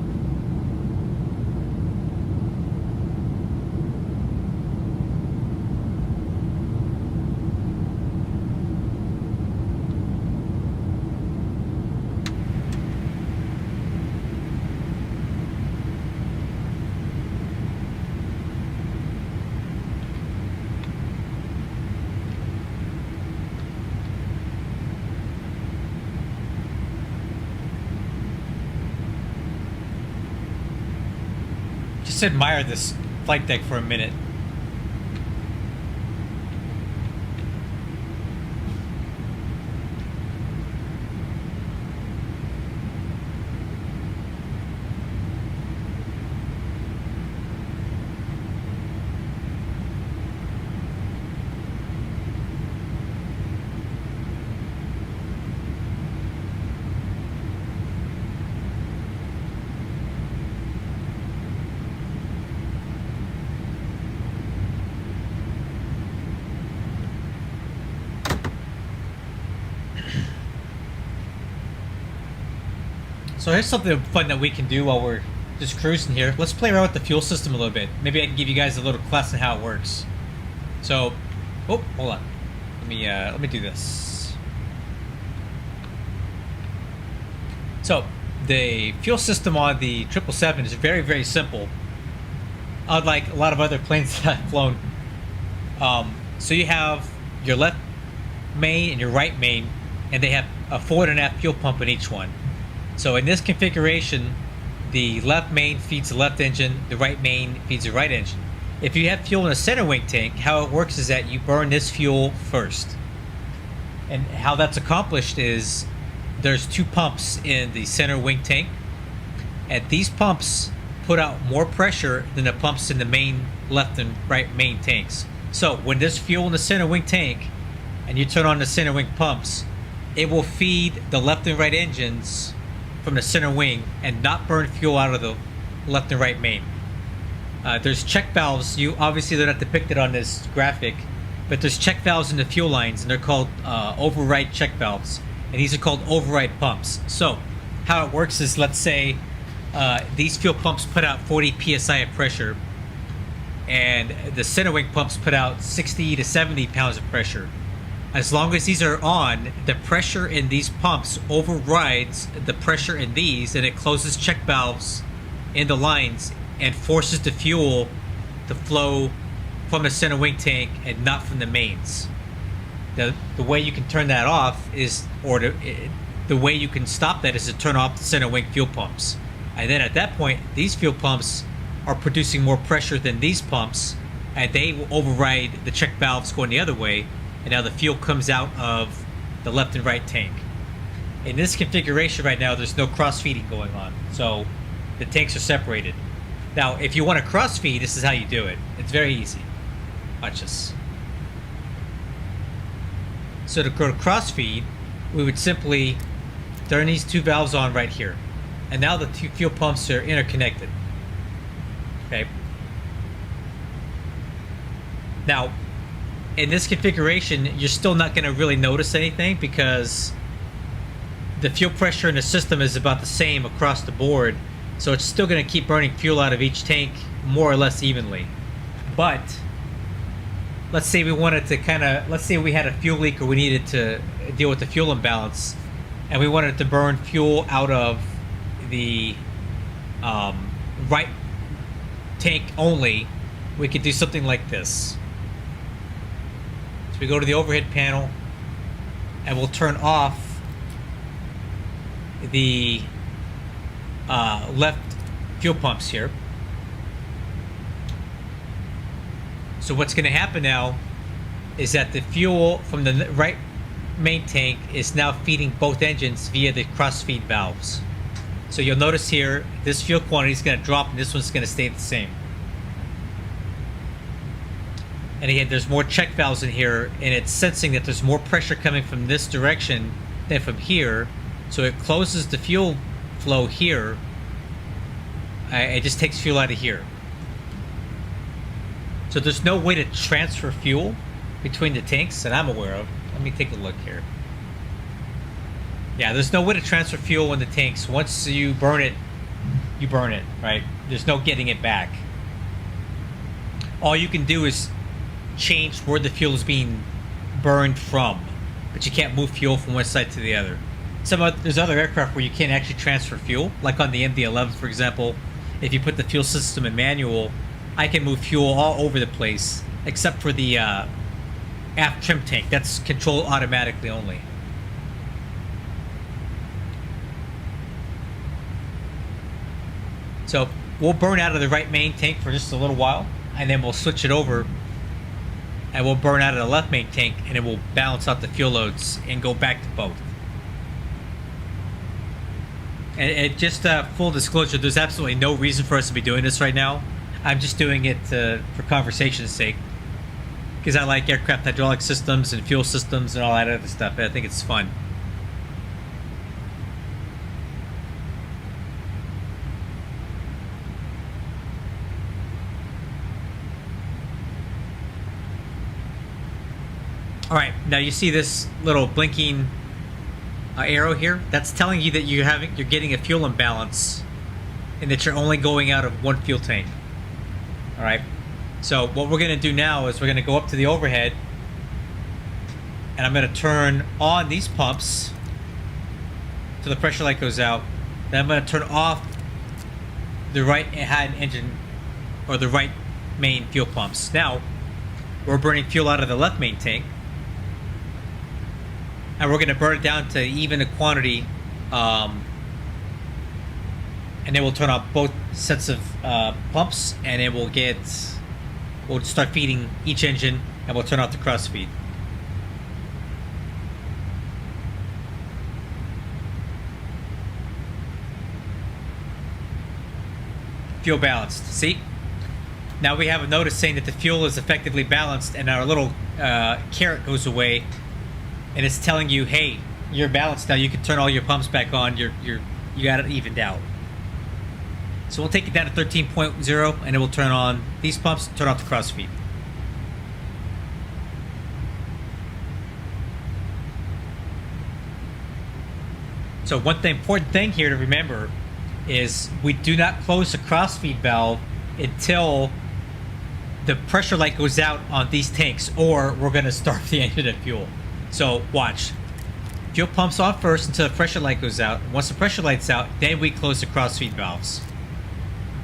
Just admire this flight deck for a minute. So here's something fun that we can do while we're just cruising here. Let's play around with the fuel system a little bit. Maybe I can give you guys a little class on how it works. So, oh, hold on. Let me do this. So, the fuel system on the 777 is very, very simple. Unlike a lot of other planes that I've flown. So you have your left main and your right main, and they have a forward and aft fuel pump in each one. So in this configuration, the left main feeds the left engine, the right main feeds the right engine. If you have fuel in a center wing tank, how it works is that you burn this fuel first. And how that's accomplished is there's two pumps in the center wing tank, and these pumps put out more pressure than the pumps in the main left and right main tanks. So when there's fuel in the center wing tank and you turn on the center wing pumps, it will feed the left and right engines from the center wing and not burn fuel out of the left and right main. There's check valves. Obviously they're not depicted on this graphic, but there's check valves in the fuel lines, and they're called override check valves, and these are called override pumps. So how it works is, let's say these fuel pumps put out 40 psi of pressure, and the center wing pumps put out 60 to 70 pounds of pressure. As long as these are on, the pressure in these pumps overrides the pressure in these, and it closes check valves in the lines and forces the fuel to flow from the center wing tank and not from the mains. The way you can turn that off is, the way you can stop that is to turn off the center wing fuel pumps. And then at that point, these fuel pumps are producing more pressure than these pumps, and they will override the check valves going the other way, and now the fuel comes out of the left and right tank. In this configuration right now, there's no cross-feeding going on, so the tanks are separated. Now, if you want to cross-feed, this is how you do it. It's very easy. Watch this. So to go to cross-feed, we would simply turn these two valves on right here. And now the two fuel pumps are interconnected. Okay. Now, in this configuration, you're still not going to really notice anything because the fuel pressure in the system is about the same across the board. So it's still going to keep burning fuel out of each tank more or less evenly. But let's say we wanted to let's say we had a fuel leak, or we needed to deal with the fuel imbalance, and we wanted to burn fuel out of the right tank only, we could do something like this. So we go to the overhead panel, and we'll turn off the left fuel pumps here. So what's going to happen now is that the fuel from the right main tank is now feeding both engines via the cross-feed valves. So you'll notice here, this fuel quantity is going to drop and this one's going to stay the same. And again, there's more check valves in here, and it's sensing that there's more pressure coming from this direction than from here. So it closes the fuel flow here. It just takes fuel out of here. So there's no way to transfer fuel between the tanks that I'm aware of. Let me take a look here. Yeah, there's no way to transfer fuel in the tanks. Once you burn it, right? There's no getting it back. All you can do is change where the fuel is being burned from, but you can't move fuel from one side to the other. There's other aircraft where you can't actually transfer fuel, like on the MD-11, for example. If you put the fuel system in manual, I can move fuel all over the place, except for the aft trim tank. That's controlled automatically only. So we'll burn out of the right main tank for just a little while, and then we'll switch it over, and we'll burn out of the left main tank, and it will balance out the fuel loads and go back to both. And just full disclosure, there's absolutely no reason for us to be doing this right now. I'm just doing it for conversation's sake, because I like aircraft hydraulic systems and fuel systems and all that other stuff. I think it's fun. All right, now you see this little blinking arrow here, that's telling you that you're getting a fuel imbalance, and that you're only going out of one fuel tank. All right. So what we're going to do now is we're going to go up to the overhead, and I'm going to turn on these pumps so the pressure light goes out. Then I'm going to turn off the right hand engine, or the right main fuel pumps. Now we're burning fuel out of the left main tank, and we're going to burn it down to even a quantity, and then we'll turn off both sets of pumps, and then we'll start feeding each engine, and we'll turn off the cross feed. Fuel balanced. See? Now we have a notice saying that the fuel is effectively balanced, and our little caret goes away, and it's telling you, hey, you're balanced now. You can turn all your pumps back on. You got it evened out. So we'll take it down to 13.0, and then we'll turn on these pumps, turn off the cross feed. So one important thing here to remember is we do not close the cross feed valve until the pressure light goes out on these tanks, or we're going to starve the engine of fuel. So watch. Fuel pumps off first until the pressure light goes out. Once the pressure light's out, then we close the cross feed valves.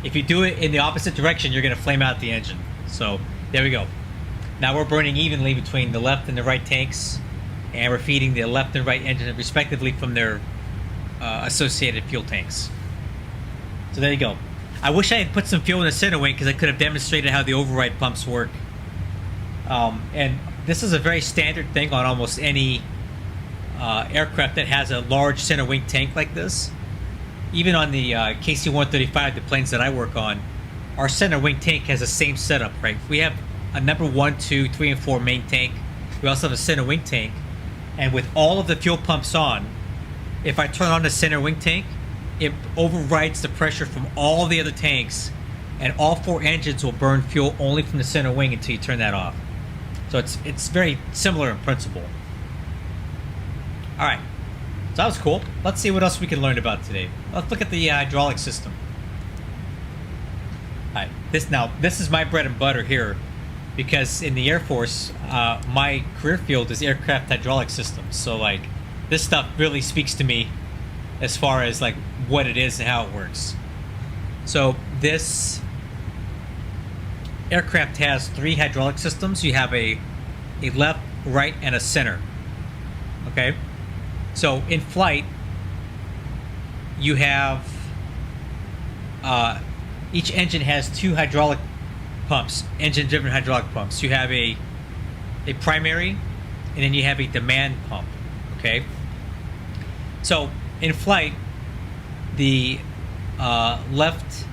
If you do it in the opposite direction, you're going to flame out the engine. So there we go. Now we're burning evenly between the left and the right tanks, and we're feeding the left and right engine respectively from their associated fuel tanks. So there you go. I wish I had put some fuel in the center wing, because I could have demonstrated how the override pumps work. And this is a very standard thing on almost any aircraft that has a large center wing tank like this. Even on the KC-135, the planes that I work on, our center wing tank has the same setup, right? We have a number 1, 2, 3, and 4 main tank. We also have a center wing tank. And with all of the fuel pumps on, if I turn on the center wing tank, it overrides the pressure from all the other tanks, and all 4 engines will burn fuel only from the center wing until you turn that off. So it's very similar in principle. All right. So that was cool. Let's see what else we can learn about today. Let's look at the hydraulic system. All right. This is my bread and butter here, because in the Air Force, my career field is aircraft hydraulic systems. So like, this stuff really speaks to me as far as like what it is and how it works. So this aircraft has 3 hydraulic systems. You have a left, right, and a center. Okay. So in flight, you have each engine has 2 hydraulic pumps, engine-driven hydraulic pumps. You have a primary, and then you have a demand pump. Okay. So in flight, the left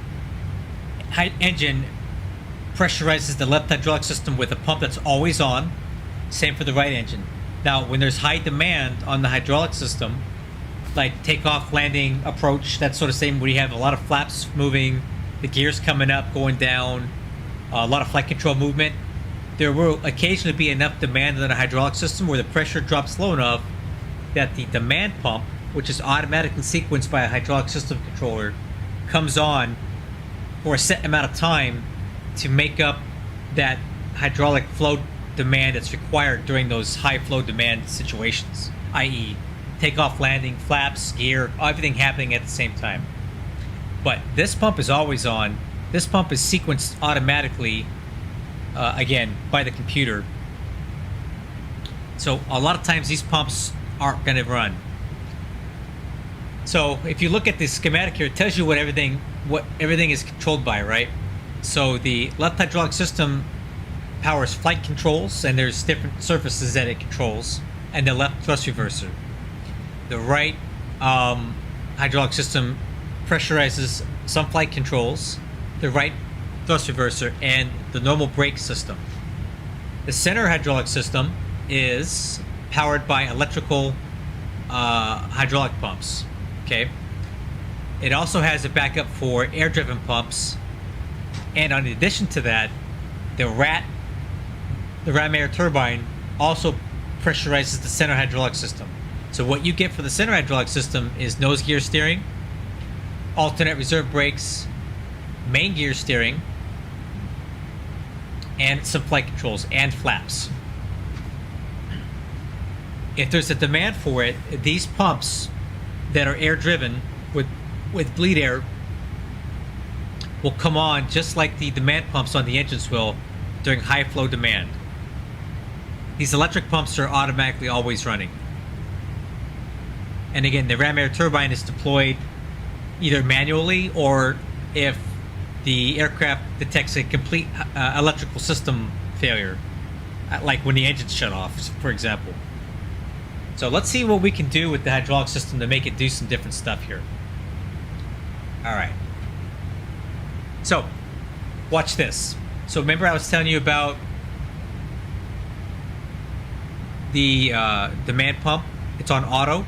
engine pressurizes the left hydraulic system with a pump that's always on. Same for the right engine. Now, when there's high demand on the hydraulic system, like takeoff, landing, approach, that sort of thing, where you have a lot of flaps moving, the gears coming up, going down, a lot of flight control movement, there will occasionally be enough demand on the hydraulic system where the pressure drops low enough that the demand pump, which is automatically sequenced by a hydraulic system controller, comes on for a set amount of time to make up that hydraulic flow demand that's required during those high flow demand situations, i.e. takeoff, landing, flaps, gear, everything happening at the same time. But this pump is always on. This pump is sequenced automatically, again, by the computer. So a lot of times these pumps aren't going to run. So if you look at the schematic here, it tells you what everything is controlled by, right? So the left hydraulic system powers flight controls, and there's different surfaces that it controls, and the left thrust reverser. The right hydraulic system pressurizes some flight controls, the right thrust reverser, and the normal brake system. The center hydraulic system is powered by electrical hydraulic pumps. Okay. It also has a backup for air-driven pumps, and in addition to that, the ram air turbine also pressurizes the center hydraulic system. So what you get for the center hydraulic system is nose gear steering, alternate reserve brakes, main gear steering, and some flight controls and flaps. If there's a demand for it, these pumps that are air driven with bleed air will come on just like the demand pumps on the engines will during high flow demand. These electric pumps are automatically always running. And again, the ram air turbine is deployed either manually or if the aircraft detects a complete electrical system failure, like when the engine's shut off, for example. So let's see what we can do with the hydraulic system to make it do some different stuff here. All right. So, watch this. So remember I was telling you about the demand pump? It's on auto.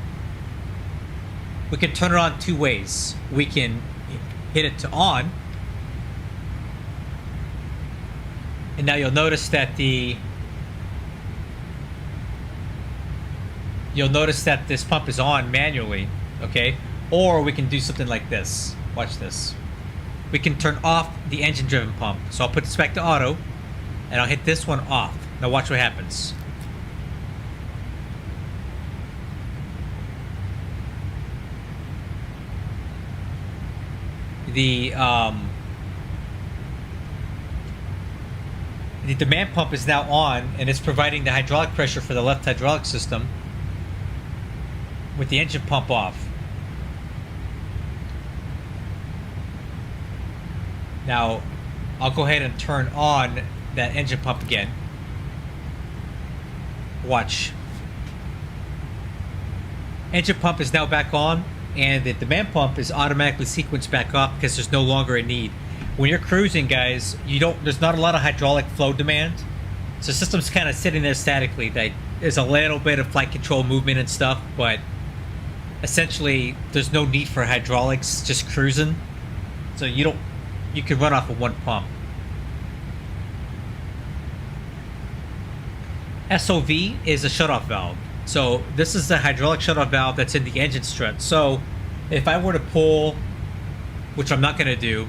We can turn it on two ways. We can hit it to on, and now you'll notice that this pump is on manually, okay? Or we can do something like this. Watch this. We can turn off the engine-driven pump. So I'll put this back to auto, and I'll hit this one off. Now watch what happens. The demand pump is now on, and it's providing the hydraulic pressure for the left hydraulic system with the engine pump off. Now, I'll go ahead and turn on that engine pump again. Watch. Engine pump is now back on, and the demand pump is automatically sequenced back off because there's no longer a need. When you're cruising, guys, there's not a lot of hydraulic flow demand, so the system's kind of sitting there statically. There's a little bit of flight control movement and stuff, but essentially there's no need for hydraulics, just cruising. So you can run off of one pump. SOV is a shutoff valve. So this is the hydraulic shutoff valve that's in the engine strut. So if I were to pull, which I'm not going to do,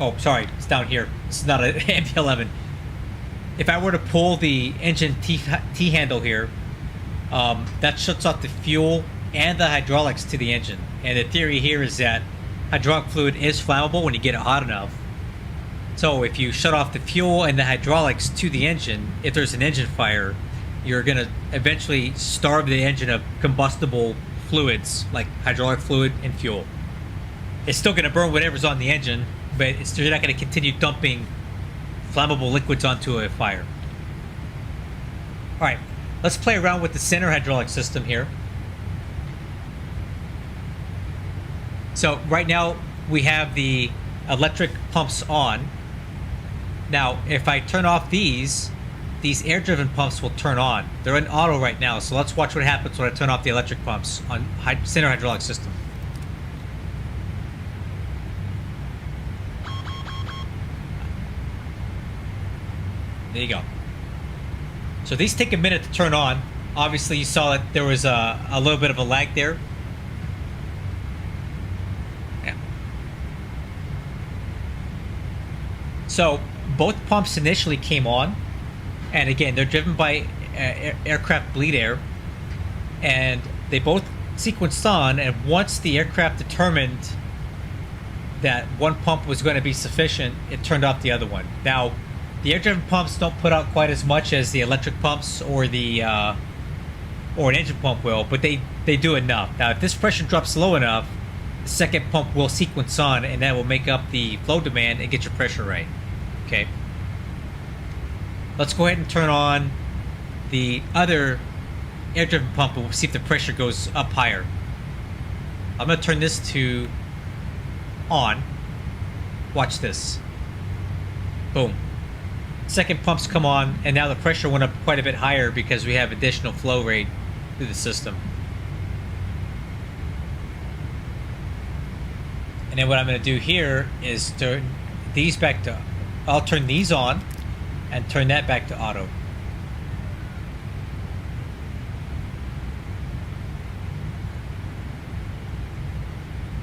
oh sorry, it's down here, it's not an MP11. If I were to pull the engine T-handle here, that shuts off the fuel and the hydraulics to the engine. And the theory here is that hydraulic fluid is flammable when you get it hot enough. So if you shut off the fuel and the hydraulics to the engine, if there's an engine fire, you're going to eventually starve the engine of combustible fluids like hydraulic fluid and fuel. It's still going to burn whatever's on the engine, but you're not going to continue dumping flammable liquids onto a fire. All right, let's play around with the center hydraulic system here. So right now we have the electric pumps on. Now, if I turn off these air-driven pumps will turn on. They're in auto right now, so let's watch what happens when I turn off the electric pumps on center hydraulic system. There you go. So these take a minute to turn on. Obviously, you saw that there was a little bit of a lag there. Yeah. So both pumps initially came on. And again, they're driven by aircraft bleed air, and they both sequenced on, and once the aircraft determined that one pump was going to be sufficient, it turned off the other one. Now, the air-driven pumps don't put out quite as much as the electric pumps or an engine pump will, but they do enough. Now, if this pressure drops low enough, the second pump will sequence on, and that will make up the flow demand and get your pressure right. Okay. Let's go ahead and turn on the other air-driven pump and we'll see if the pressure goes up higher. I'm going to turn this to on. Watch this. Boom. Second pump's come on, and now the pressure went up quite a bit higher because we have additional flow rate through the system. And then what I'm going to do here is turn these back to, I'll turn these on and turn that back to auto.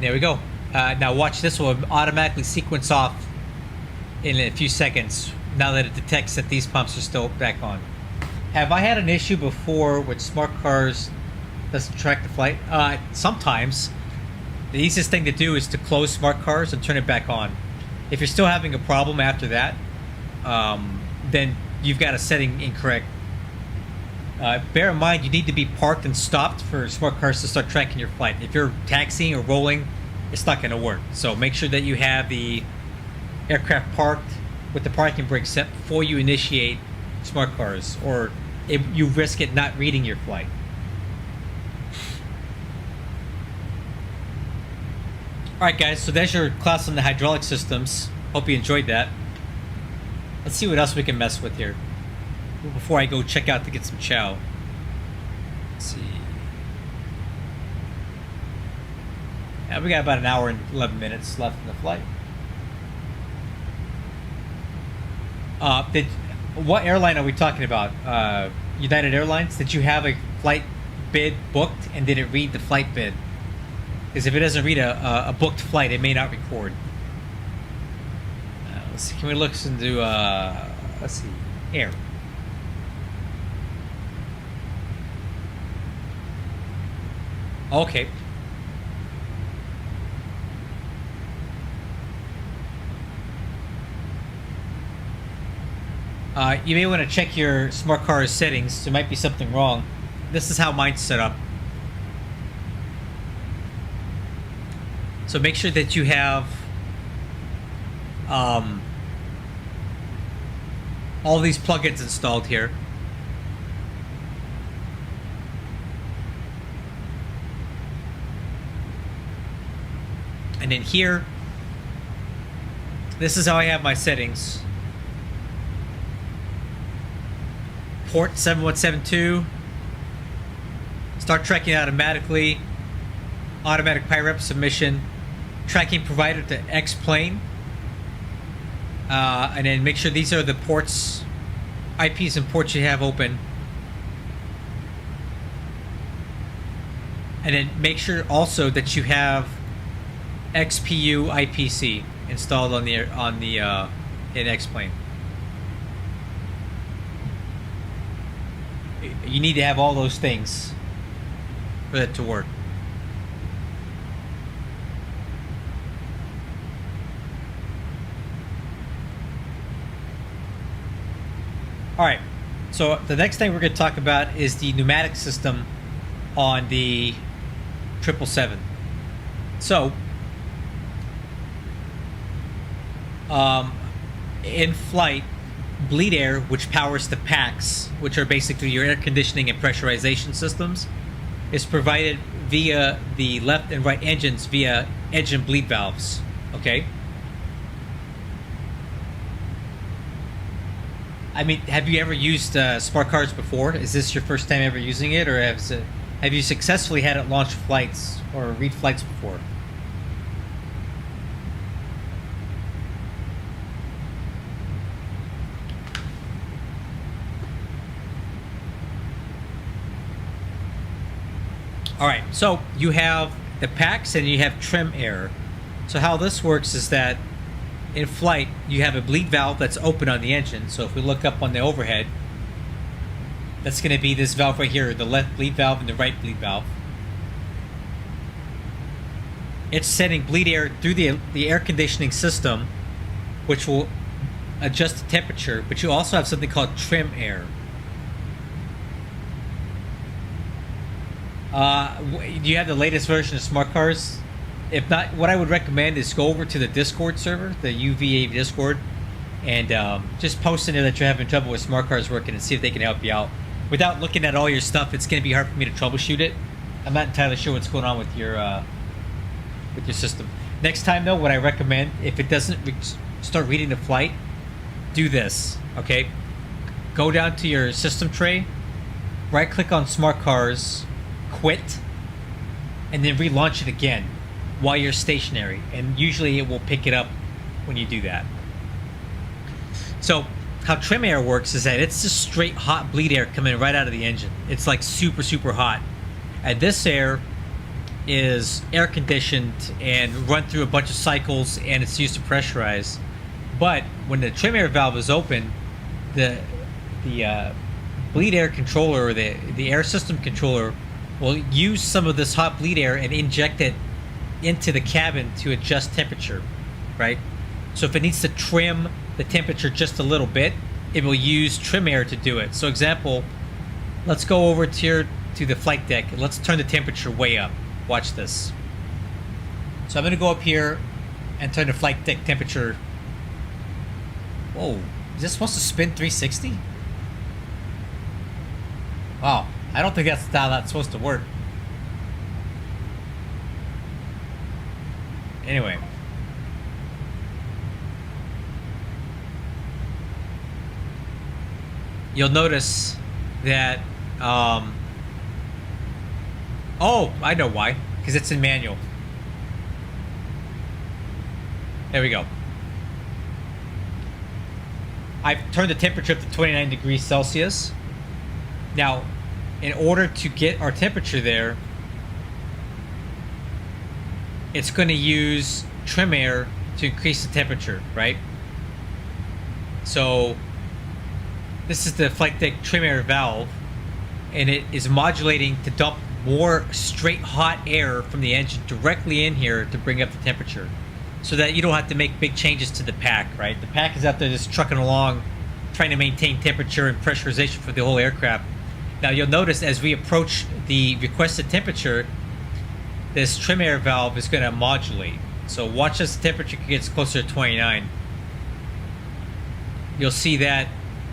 There we go. Now watch, this will automatically sequence off in a few seconds now that it detects that these pumps are still back on. Have I had an issue before with smart cars doesn't track the flight? Sometimes. The easiest thing to do is to close smart cars and turn it back on. If you're still having a problem after that, then you've got a setting incorrect. Bear in mind, you need to be parked and stopped for smart cars to start tracking your flight. If you're taxiing or rolling, it's not going to work. So make sure that you have the aircraft parked with the parking brake set before you initiate smart cars, or you risk it not reading your flight. Alright guys, so there's your class on the hydraulic systems. Hope you enjoyed that. Let's see what else we can mess with here before I go check out to get some chow. Let's see. Yeah, we got about an hour and 11 minutes left in the flight. What airline are we talking about? United Airlines? Did you have a flight bid booked, and did it read the flight bid? Because if it doesn't read a booked flight, it may not record. Let's see. Can we look into let's see, air? Okay. You may want to check your smart car settings. There might be something wrong. This is how mine's set up. So make sure that you have all these plugins installed here. And then here, this is how I have my settings. Port 7172. Start tracking automatically. Automatic PIREP submission. Tracking provider to X plane. And then make sure these are the ports, IPs and ports you have open. And then make sure also that you have XPU IPC installed on the in X plane. You need to have all those things for that to work. Alright, so the next thing we're going to talk about is the pneumatic system on the 777. So, in flight, bleed air, which powers the packs, which are basically your air conditioning and pressurization systems, is provided via the left and right engines via engine bleed valves. Okay? I mean, have you ever used smart cars before? Is this your first time ever using it, or have you successfully had it launch flights or read flights before? Alright, so you have the packs and you have trim air. So how this works is that in flight, you have a bleed valve that's open on the engine. So if we look up on the overhead, that's going to be this valve right here, the left bleed valve and the right bleed valve. It's sending bleed air through the air conditioning system, which will adjust the temperature, but you also have something called trim air. Do you have the latest version of smart cars? If not, what I would recommend is go over to the Discord server, the UVA Discord, and just post in there that you're having trouble with smart cars working and see if they can help you out. Without looking at all your stuff, it's going to be hard for me to troubleshoot it. I'm not entirely sure what's going on with your system. Next time, though, what I recommend, if it doesn't start reading the flight, do this, okay? Go down to your system tray, right-click on smart cars, quit, and then relaunch it again while you're stationary, and usually it will pick it up when you do that. So how trim air works is that it's just straight hot bleed air coming right out of the engine. It's like super hot, and this air is air conditioned and run through a bunch of cycles, and it's used to pressurize. But when the trim air valve is open, the bleed air controller, or the air system controller, will use some of this hot bleed air and inject it into the cabin to adjust temperature, right? So if it needs to trim the temperature just a little bit, it will use trim air to do it. So example, let's go over to the flight deck and let's turn the temperature way up. Watch this. So I'm going to go up here and turn the flight deck temperature. Whoa, is this supposed to spin 360? Wow, I don't think that's how that's supposed to work. Anyway. You'll notice that, oh, I know why. Because it's in manual. There we go. I've turned the temperature up to 29 degrees Celsius. Now, in order to get our temperature there, it's going to use trim air to increase the temperature, right? So, this is the flight deck trim air valve, and it is modulating to dump more straight hot air from the engine directly in here to bring up the temperature, so that you don't have to make big changes to the pack, right? The pack is out there just trucking along, trying to maintain temperature and pressurization for the whole aircraft. Now you'll notice as we approach the requested temperature, this trim air valve is going to modulate. So watch as the temperature gets closer to 29. You'll see that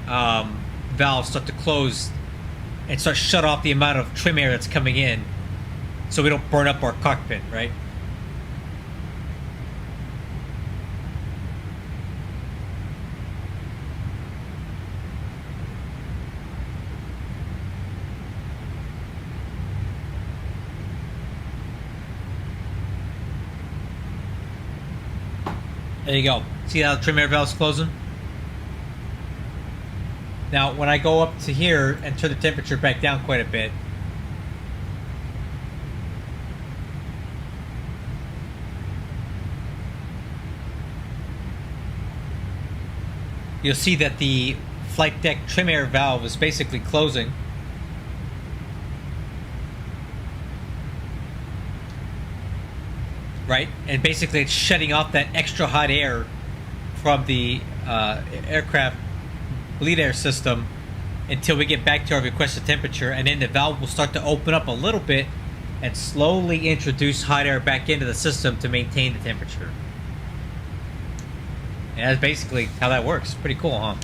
valve start to close and start shut off the amount of trim air that's coming in, so we don't burn up our cockpit, right? There you go. See how the trim air valve's closing? Now, when I go up to here and turn the temperature back down quite a bit, you'll see that the flight deck trim air valve is basically closing. Right? And basically it's shutting off that extra hot air from the aircraft bleed air system until we get back to our requested temperature, and then the valve will start to open up a little bit and slowly introduce hot air back into the system to maintain the temperature. And that's basically how that works. Pretty cool, huh?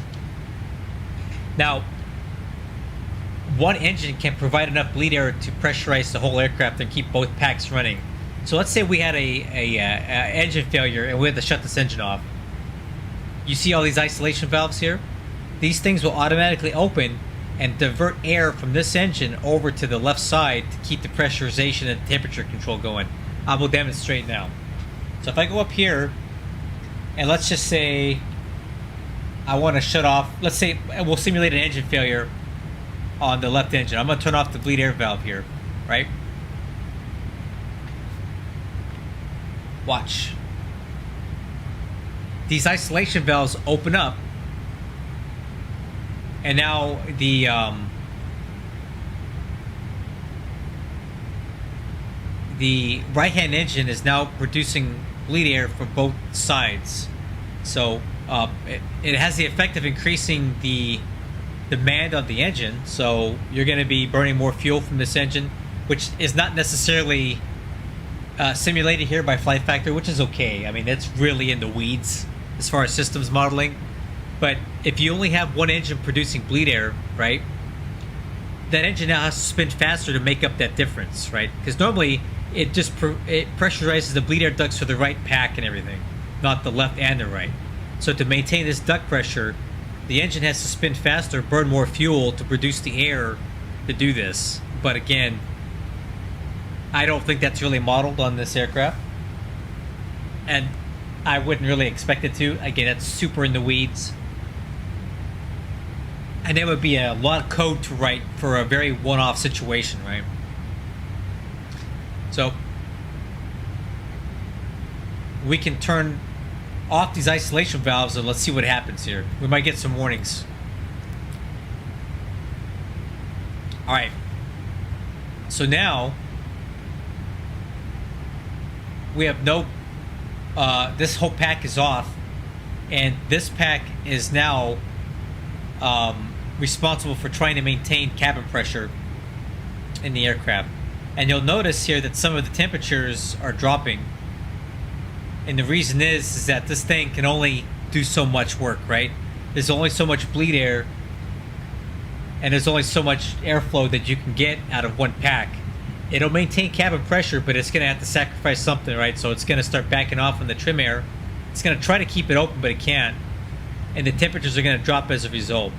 Now, one engine can provide enough bleed air to pressurize the whole aircraft and keep both packs running. So let's say we had a engine failure and we had to shut this engine off. You see all these isolation valves here? These things will automatically open and divert air from this engine over to the left side to keep the pressurization and temperature control going. I will demonstrate now. So if I go up here, and let's just say I want to shut off, let's say we'll simulate an engine failure on the left engine. I'm going to turn off the bleed air valve here, right? Watch. These isolation valves open up, and now the right-hand engine is now producing bleed air for both sides. So it has the effect of increasing the demand on the engine. So you're going to be burning more fuel from this engine, which is not necessarily simulated here by Flight Factor, which is okay. I mean, it's really in the weeds as far as systems modeling. But if you only have one engine producing bleed air, right, that engine now has to spin faster to make up that difference, right? Because normally it just it pressurizes the bleed air ducts for the right pack and everything, not the left and the right. So to maintain this duct pressure, the engine has to spin faster, burn more fuel to produce the air to do this. But again, I don't think that's really modeled on this aircraft, and I wouldn't really expect it to. Again, that's super in the weeds, and there would be a lot of code to write for a very one-off situation, right? So we can turn off these isolation valves and let's see what happens here. We might get some warnings. All right. So now we have no, this whole pack is off, and this pack is now responsible for trying to maintain cabin pressure in the aircraft. And you'll notice here that some of the temperatures are dropping. And the reason is that this thing can only do so much work, right? There's only so much bleed air, and there's only so much airflow that you can get out of one pack. It'll maintain cabin pressure, but it's going to have to sacrifice something, right? So it's going to start backing off on the trim air. It's going to try to keep it open, but it can't. And the temperatures are going to drop as a result.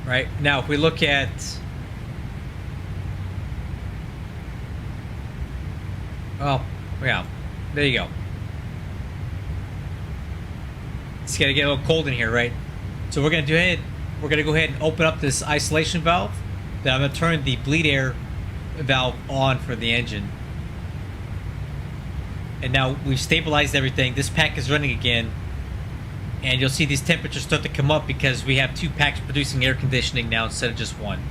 Right, now if we look at well, yeah, there you go. It's gonna get a little cold in here, right? So we're gonna go ahead and open up this isolation valve. Then I'm gonna turn the bleed air valve on for the engine. And now we've stabilized everything. This pack is running again. And you'll see these temperatures start to come up because we have two packs producing air conditioning now instead of just one.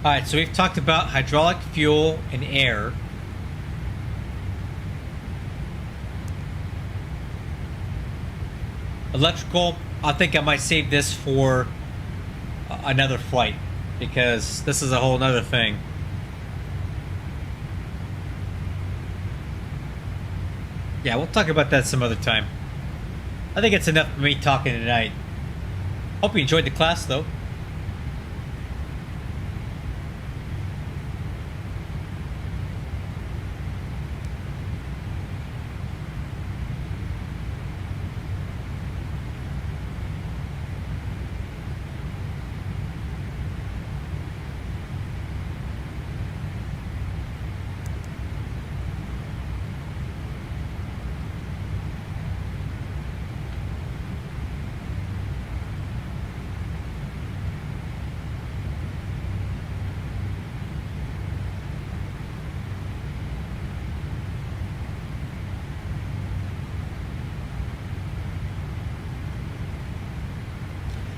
Alright, so we've talked about hydraulic, fuel, and air. Electrical, I think I might save this for another flight, because this is a whole nother thing. Yeah, we'll talk about that some other time. I think it's enough for me talking tonight. Hope you enjoyed the class, though.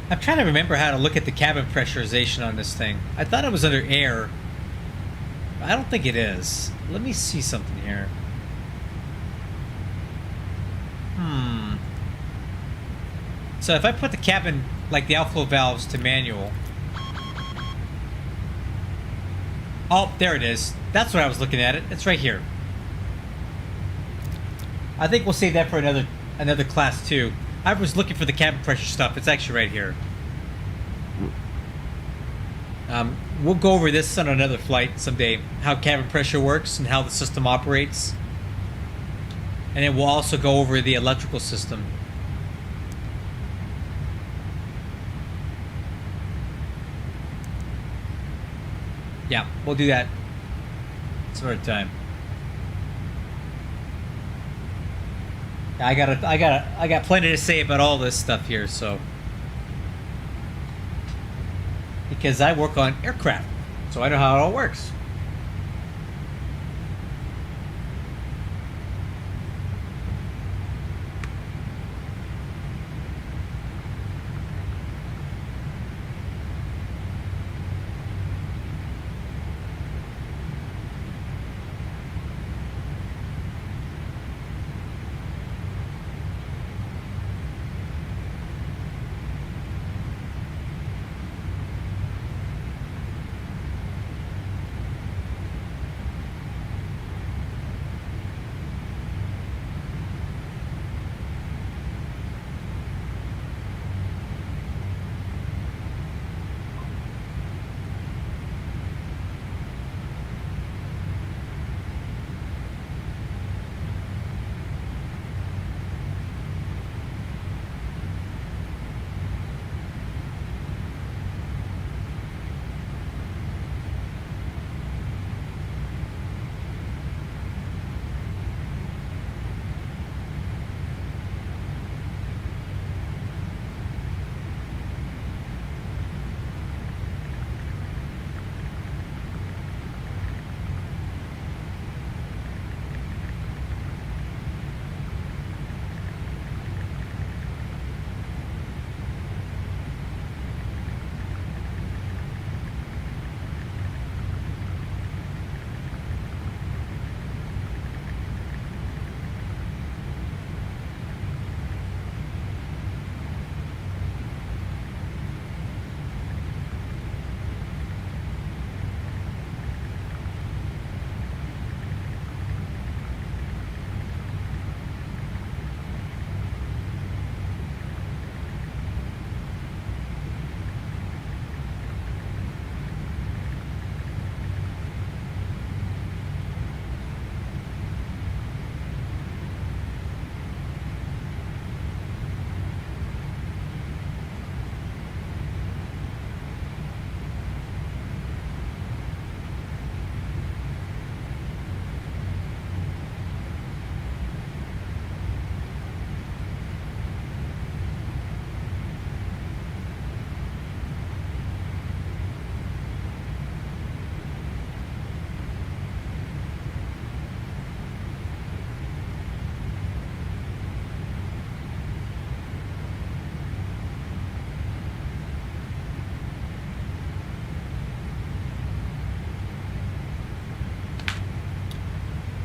I'm trying to remember how to look at the cabin pressurization on this thing. I thought it was under air. I don't think it is. Let me see something here. So if I put the cabin, like the outflow valves, to manual. Oh, there it is. That's what I was looking at it. It's right here. I think we'll save that for another class too. I was looking for the cabin pressure stuff. It's actually right here. We'll go over this on another flight someday, how cabin pressure works and how the system operates. And then we'll also go over the electrical system. Yeah, we'll do that some other time. I got plenty to say about all this stuff here, so because I work on aircraft, so I know how it all works.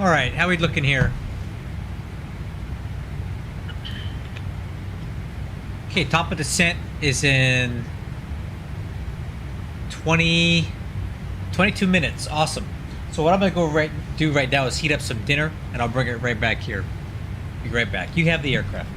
All right, how we looking here? Okay, top of descent is in 22 minutes. Awesome. So what I'm gonna do right now is heat up some dinner, and I'll bring it right back here. Be right back. You have the aircraft.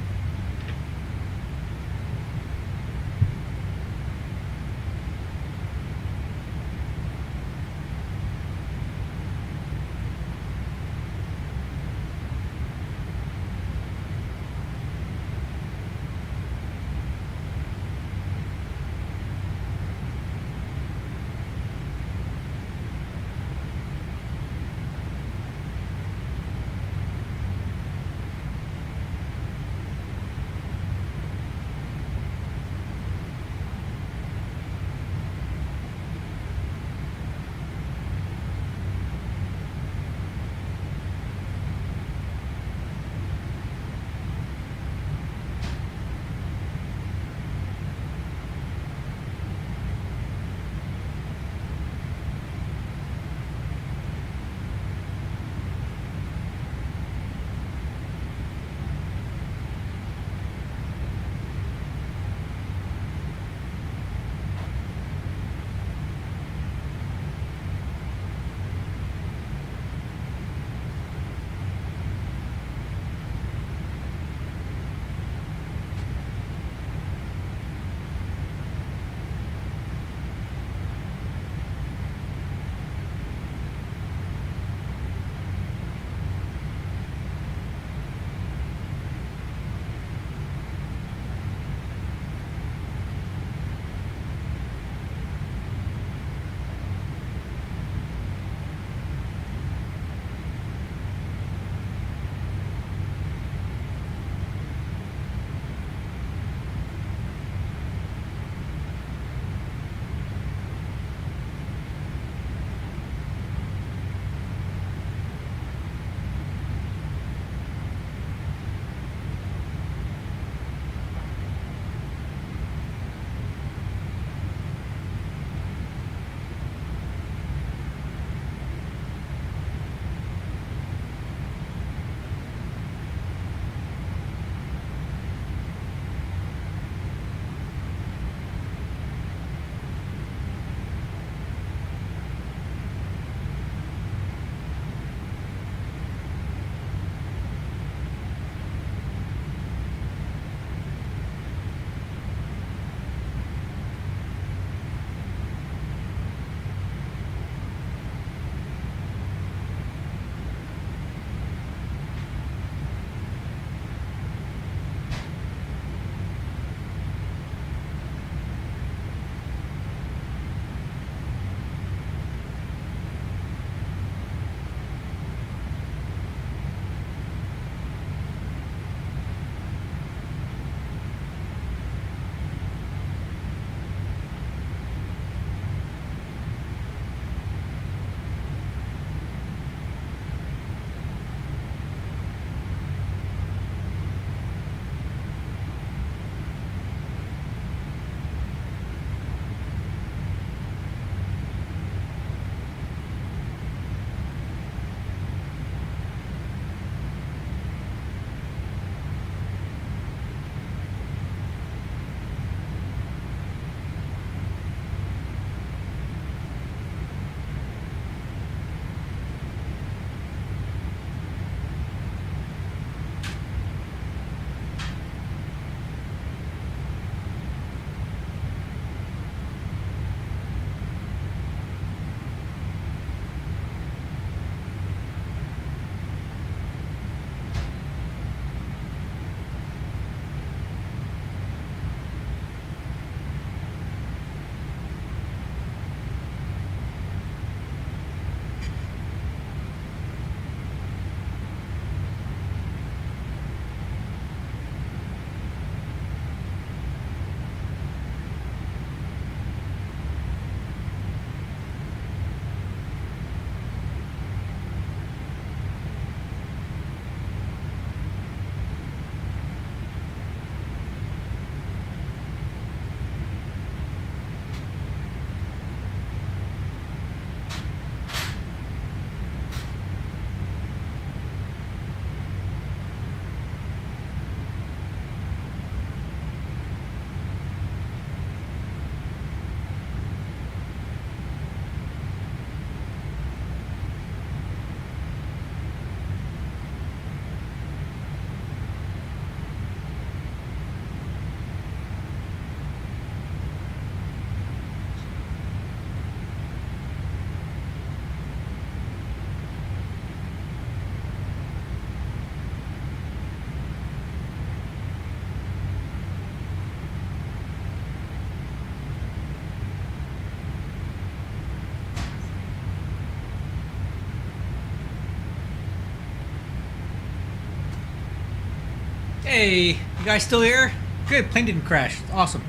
Hey, you guys still here? Good, plane didn't crash. Awesome.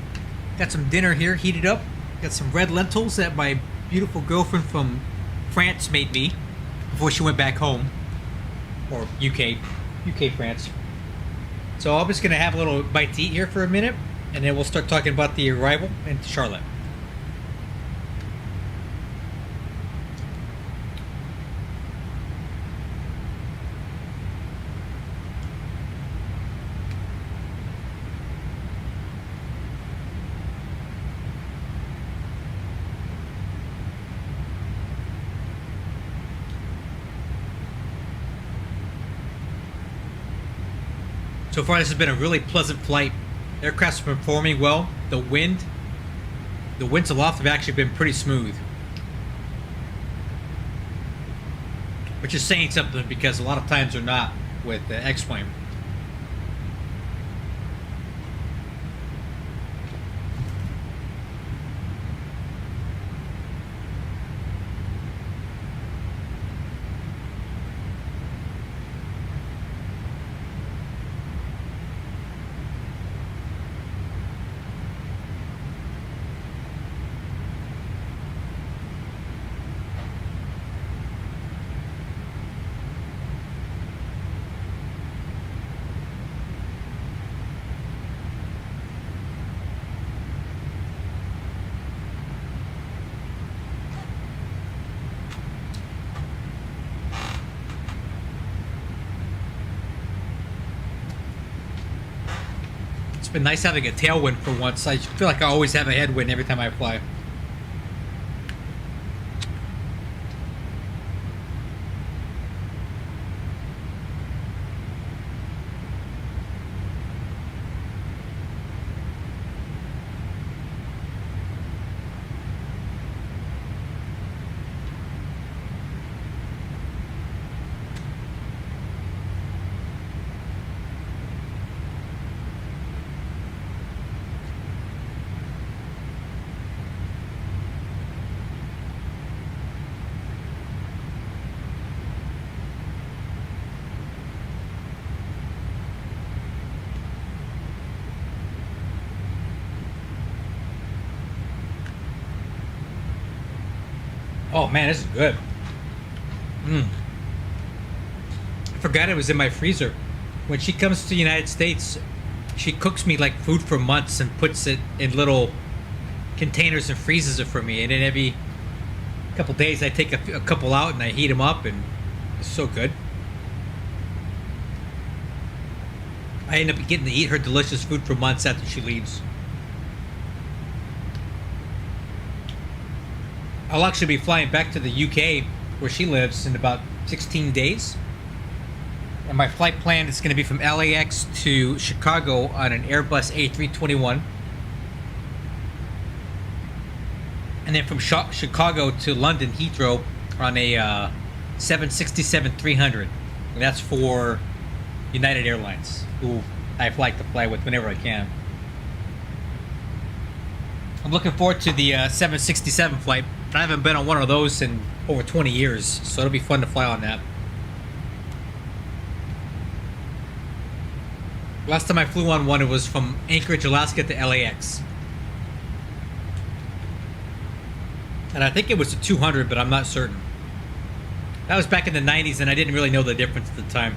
Got some dinner here heated up. Got some red lentils that my beautiful girlfriend from France made me before she went back home. Or UK France. So I'm just gonna have a little bite to eat here for a minute, and then we'll start talking about the arrival into Charlotte. So far, this has been a really pleasant flight. Aircraft's performing well. The winds aloft have actually been pretty smooth, which is saying something because a lot of times they're not with the X-Plane. It's been nice having a tailwind for once. I feel like I always have a headwind every time I fly. Oh man, this is good. I forgot it was in my freezer. When she comes to the United States, she cooks me like food for months and puts it in little containers and freezes it for me. And then every couple days I take a couple out and I heat them up, and it's so good. I end up getting to eat her delicious food for months after she leaves. I'll actually be flying back to the UK where she lives in about 16 days. And my flight plan is going to be from LAX to Chicago on an Airbus A321. And then from Chicago to London Heathrow on a 767-300. And that's for United Airlines, who I like to fly with whenever I can. I'm looking forward to the 767 flight. I haven't been on one of those in over 20 years, so it'll be fun to fly on that. Last time I flew on one, it was from Anchorage, Alaska to LAX. And I think it was a 200, but I'm not certain. That was back in the 90s, and I didn't really know the difference at the time.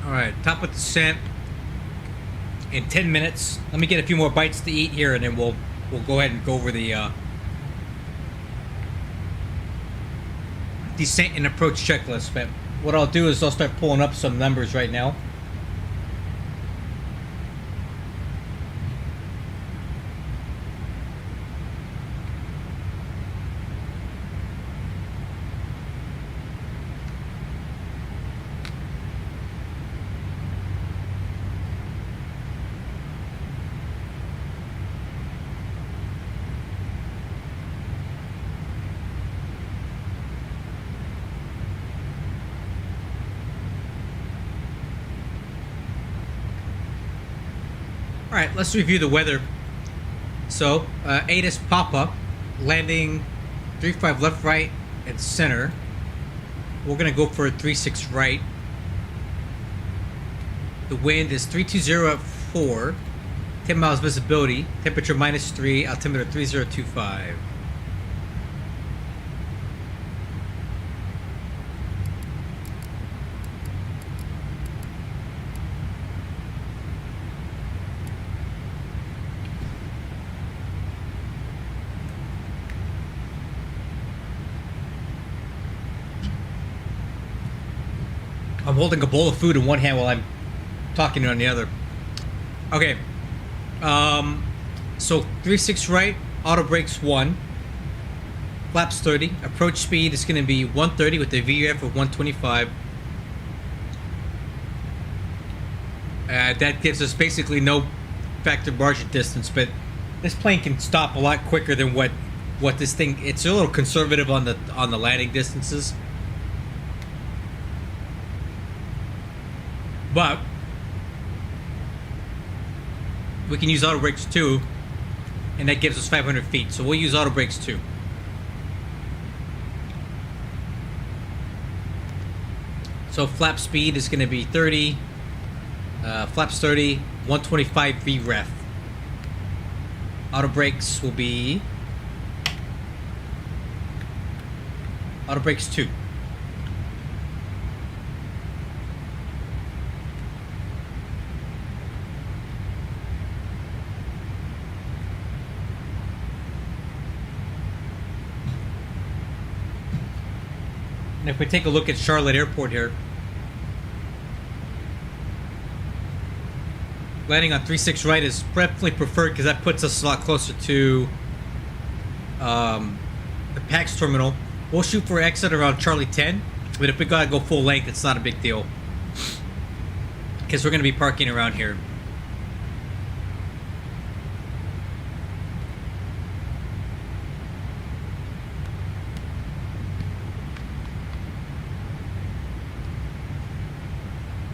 Alright, top of descent in 10 minutes. Let me get a few more bites to eat here, and then we'll go ahead and go over the descent and approach checklist. But what I'll do is I'll start pulling up some numbers right now. Alright, let's review the weather. So, ATIS pop-up, landing 3-5 left, right, and center. We're going to go for a 3-6 right. The wind is 320 at 4. 10 miles visibility. Temperature -3. Altimeter 3025. I'm holding a bowl of food in one hand while I'm talking on the other. Okay. So 3-6 right, auto brakes 1. Flaps 30. Approach speed is going to be 130 with the VRF of 125. That gives us basically no factor margin distance, but this plane can stop a lot quicker than what this thing. It's a little conservative on the landing distances. But we can use auto brakes 2, and that gives us 500 feet. So we'll use auto brakes 2. So flap speed is going to be 30. Flaps 30, 125 VREF. Auto brakes will be auto brakes 2. And if we take a look at Charlotte Airport here, landing on 3-6 right is definitely preferred because that puts us a lot closer to the PAX terminal. We'll shoot for exit around Charlie 10, but if we gotta go full length, it's not a big deal because we're gonna be parking around here.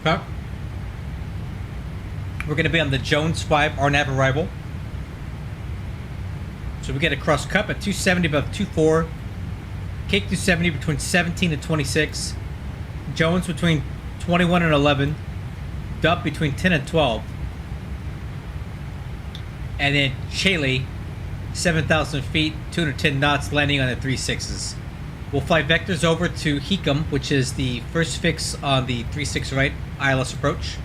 Okay. We're going to be on the Jones 5 RNAV arrival. So we get a cross cup at 270 above 24. Cake 270 between 17 and 26. Jones between 21 and 11. Dub between 10 and 12. And then Chaley, 7,000 feet, 210 knots, landing on the 3-6s. We'll fly vectors over to Hecum, which is the first fix on the 3-6 right ILS approach.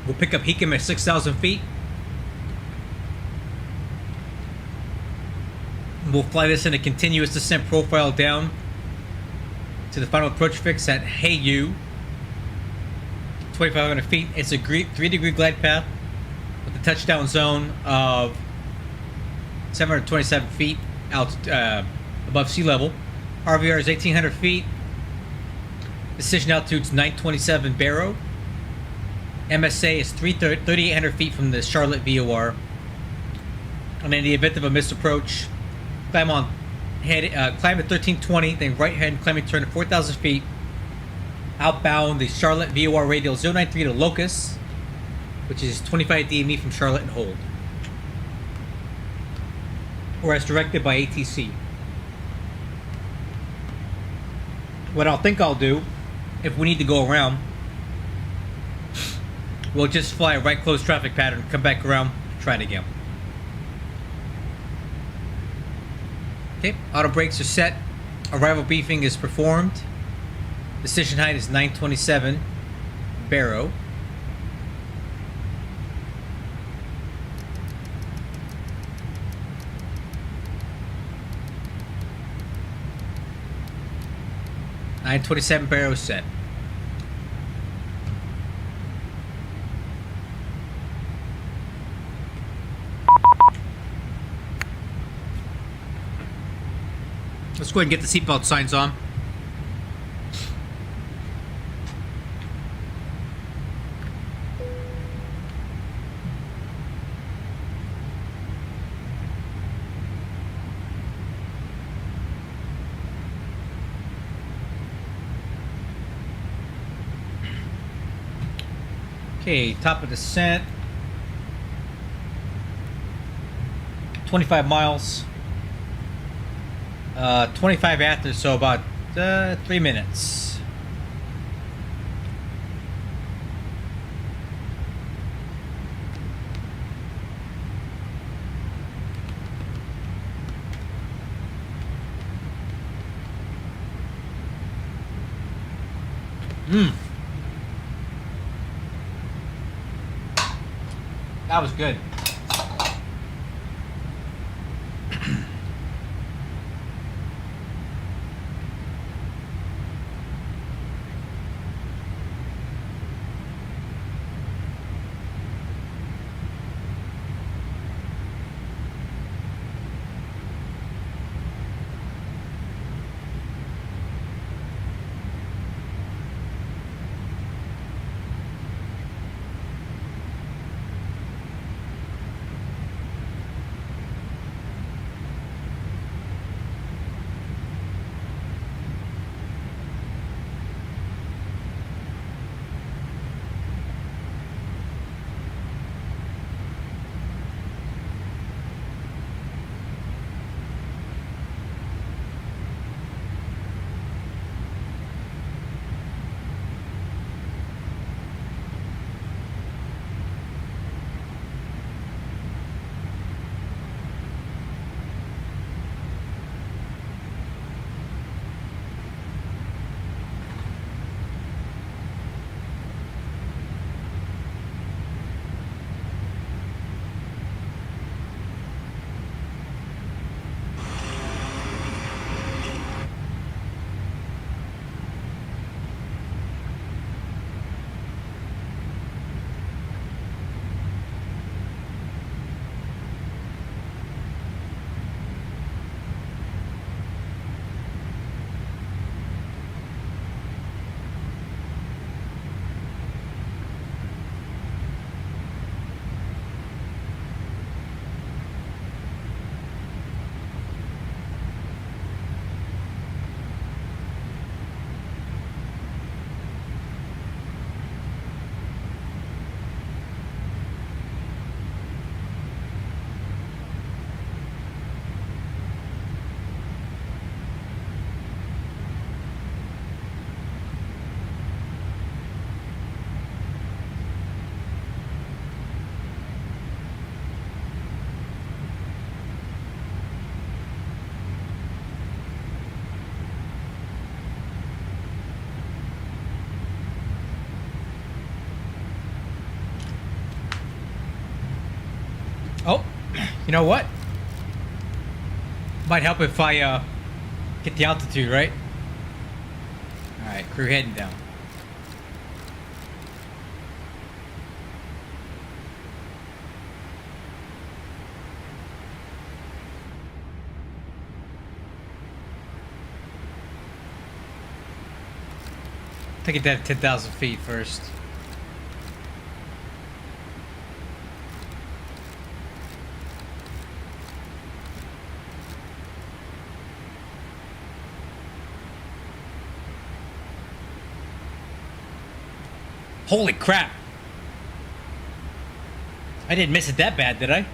We'll pick up Hecum at 6,000 feet. We'll fly this in a continuous descent profile down to the final approach fix at Hayu, 2,500 feet. It's a 3-degree glide path with a touchdown zone of 727 feet above sea level. RVR is 1,800 feet. Decision altitude is 927 Barrow. MSA is 3,800 feet from the Charlotte VOR. And in the event of a missed approach, climb at 1320, then right hand climbing turn at 4,000 feet. Outbound the Charlotte VOR radial 093 to Locust, which is 25 DME from Charlotte, and hold. Or as directed by ATC. What I'll do, if we need to go around, we'll just fly a right close traffic pattern, come back around, try it again. Okay, auto brakes are set. Arrival briefing is performed. Decision height is 927 Barrow. Barrow set. Let's go ahead and get the seatbelt signs on. Okay, top of descent. 25 miles. 25 after, so about 3 minutes. That was good. Oh, you know what? Might help if I get the altitude, right? Alright, crew heading down. Take it down to 10,000 feet first. Holy crap! I didn't miss it that bad, did I?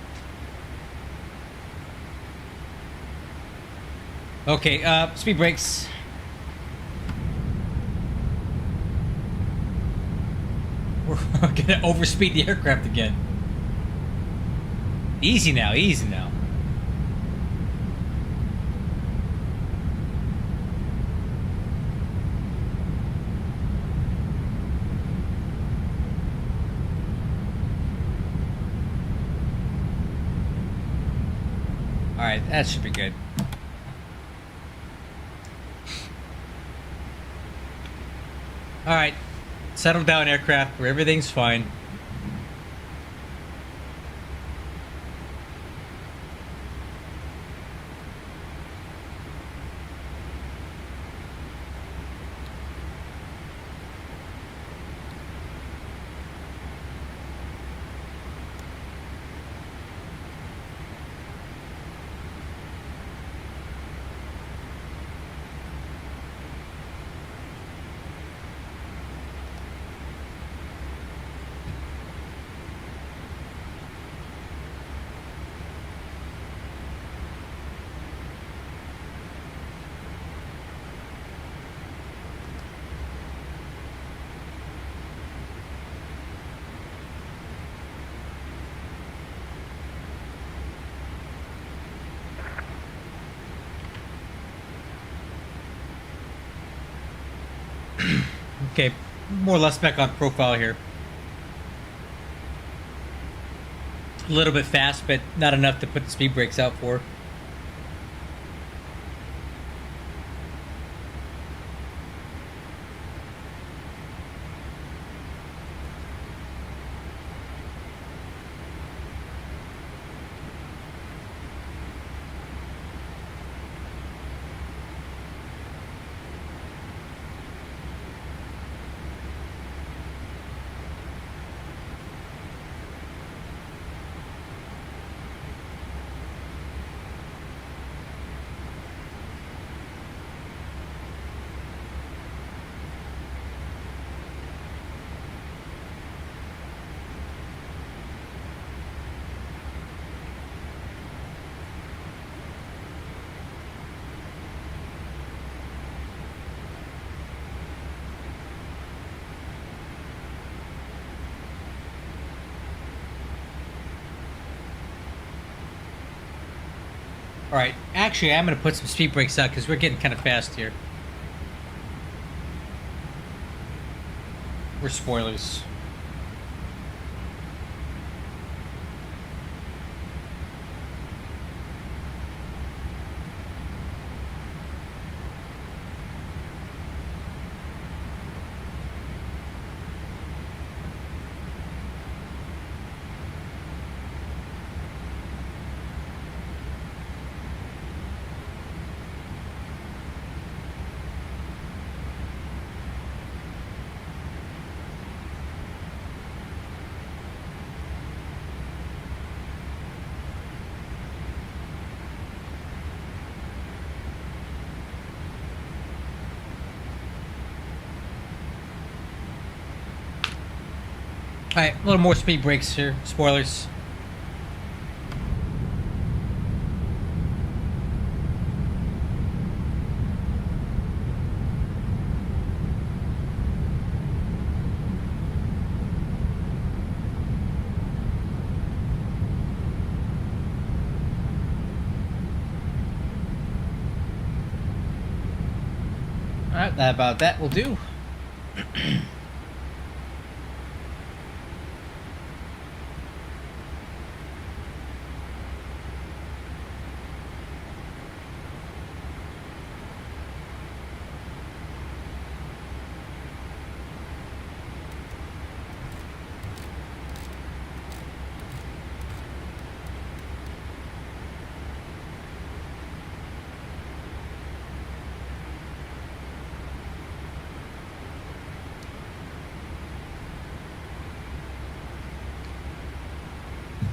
Okay, speed brakes. We're gonna overspeed the aircraft again. Easy now, easy now. Alright, that should be good. Alright, settle down aircraft where everything's fine. Okay, more or less back on profile here. A little bit fast, but not enough to put the speed brakes out for. Alright, actually I'm going to put some speed brakes out because we're getting kind of fast here. We're spoilers. Alright, a little more speed brakes here. Spoilers. Alright, about that will do.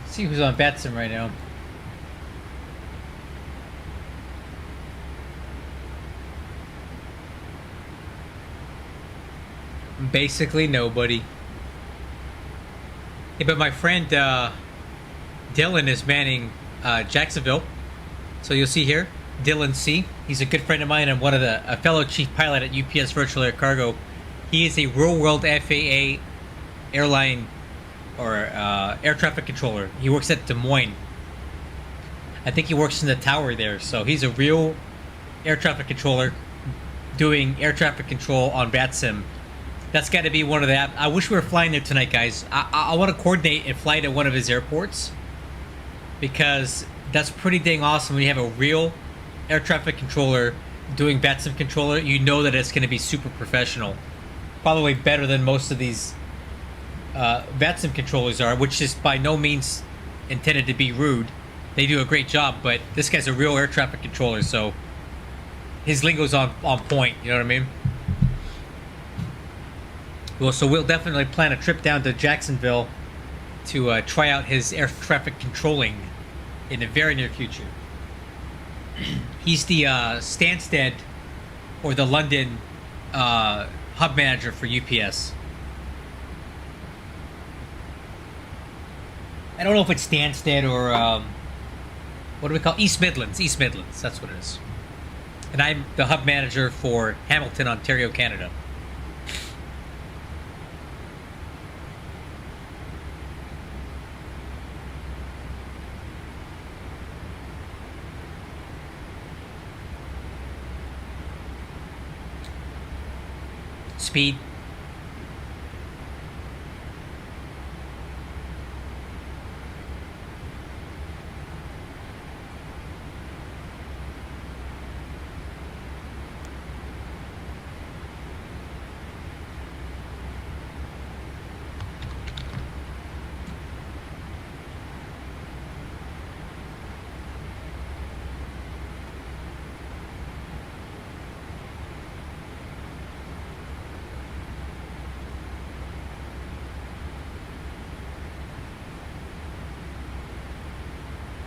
See who's on Batsim right now. Basically nobody. Yeah, but my friend Dylan is manning Jacksonville. So you'll see here, Dylan C. He's a good friend of mine and one of a fellow chief pilot at UPS Virtual Air Cargo. He is a real world FAA airline or air traffic controller. He works at Des Moines. I think he works in the tower there. So he's a real air traffic controller doing air traffic control on BATSIM. That's got to be one of the... I wish we were flying there tonight, guys. I want to coordinate and fly to one of his airports because that's pretty dang awesome when you have a real air traffic controller doing BATSIM controller. You know that it's going to be super professional. Probably better than most of these VATSIM controllers are, which is by no means intended to be rude. They do a great job, but this guy's a real air traffic controller, so his lingo's on point, you know what I mean? Well, so we'll definitely plan a trip down to Jacksonville to try out his air traffic controlling in the very near future. He's the Stansted or the London hub manager for UPS. I don't know if it's Stansted or what do we call East Midlands? East Midlands, that's what it is. And I'm the hub manager for Hamilton, Ontario, Canada. Speed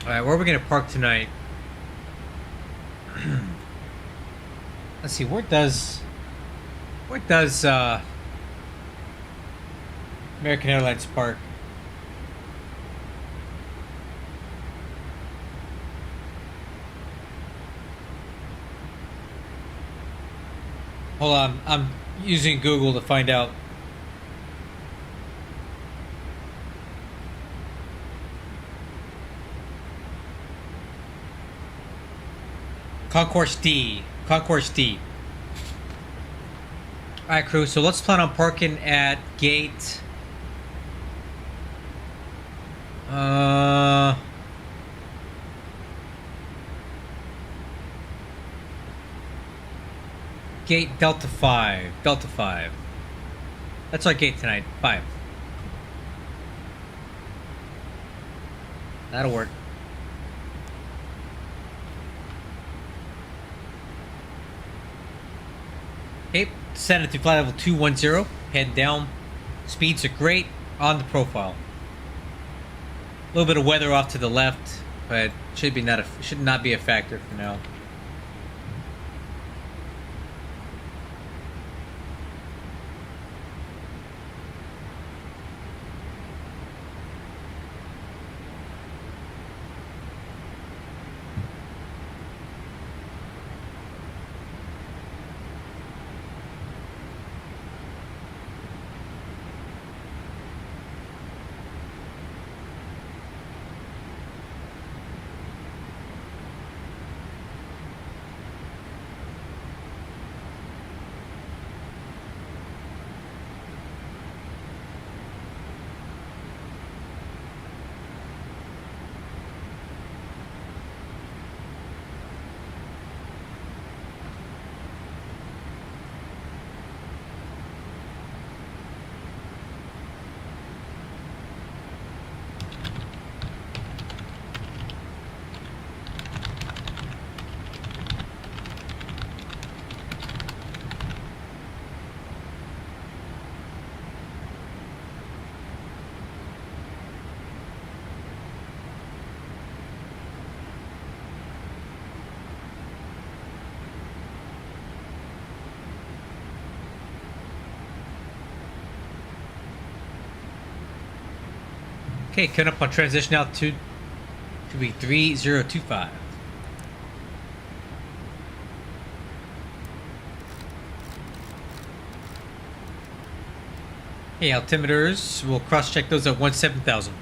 Alright, where are we gonna park tonight? Let's see, where does American Airlines park? Hold on, I'm using Google to find out. Concourse D. Concourse D. Alright, crew, so let's plan on parking at gate... Gate Delta 5. Delta 5. That's our gate tonight. 5. That'll work. Okay, set it to flight level 210. Head down. Speeds are great on the profile. A little bit of weather off to the left, but should not be a factor for now. Okay, coming up on transition altitude to be 3025. Hey, altimeters, we'll cross-check those at 17,000.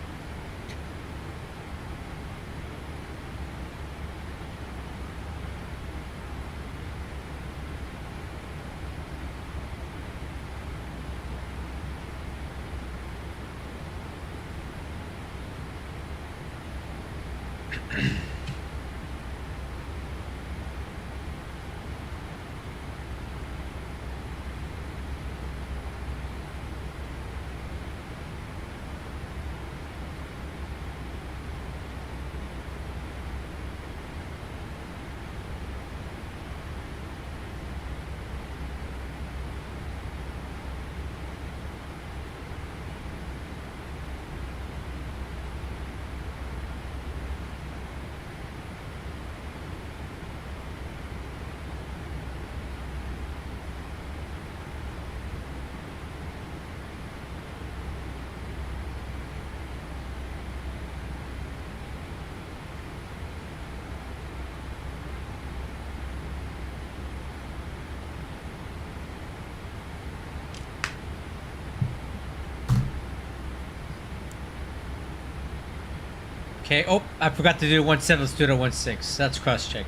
Okay, oh, I forgot to do 17, let's do it at 16. That's cross-check.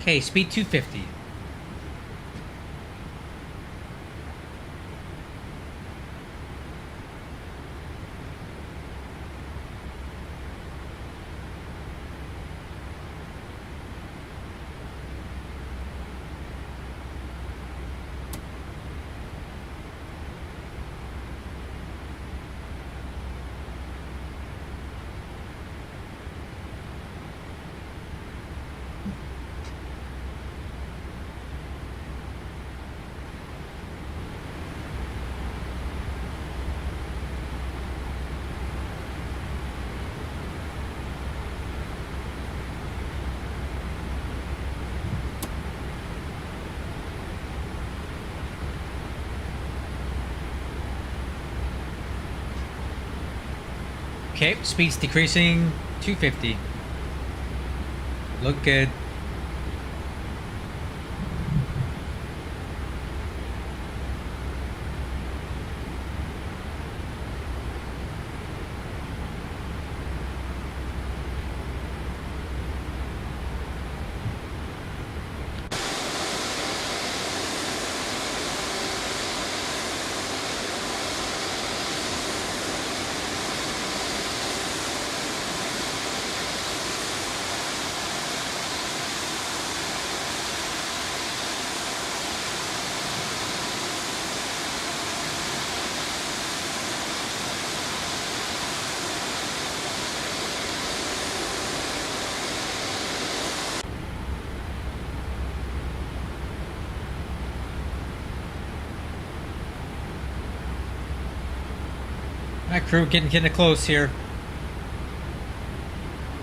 Okay, speed 250. Okay, speed's decreasing. 250. Look good. Alright, crew, getting close here.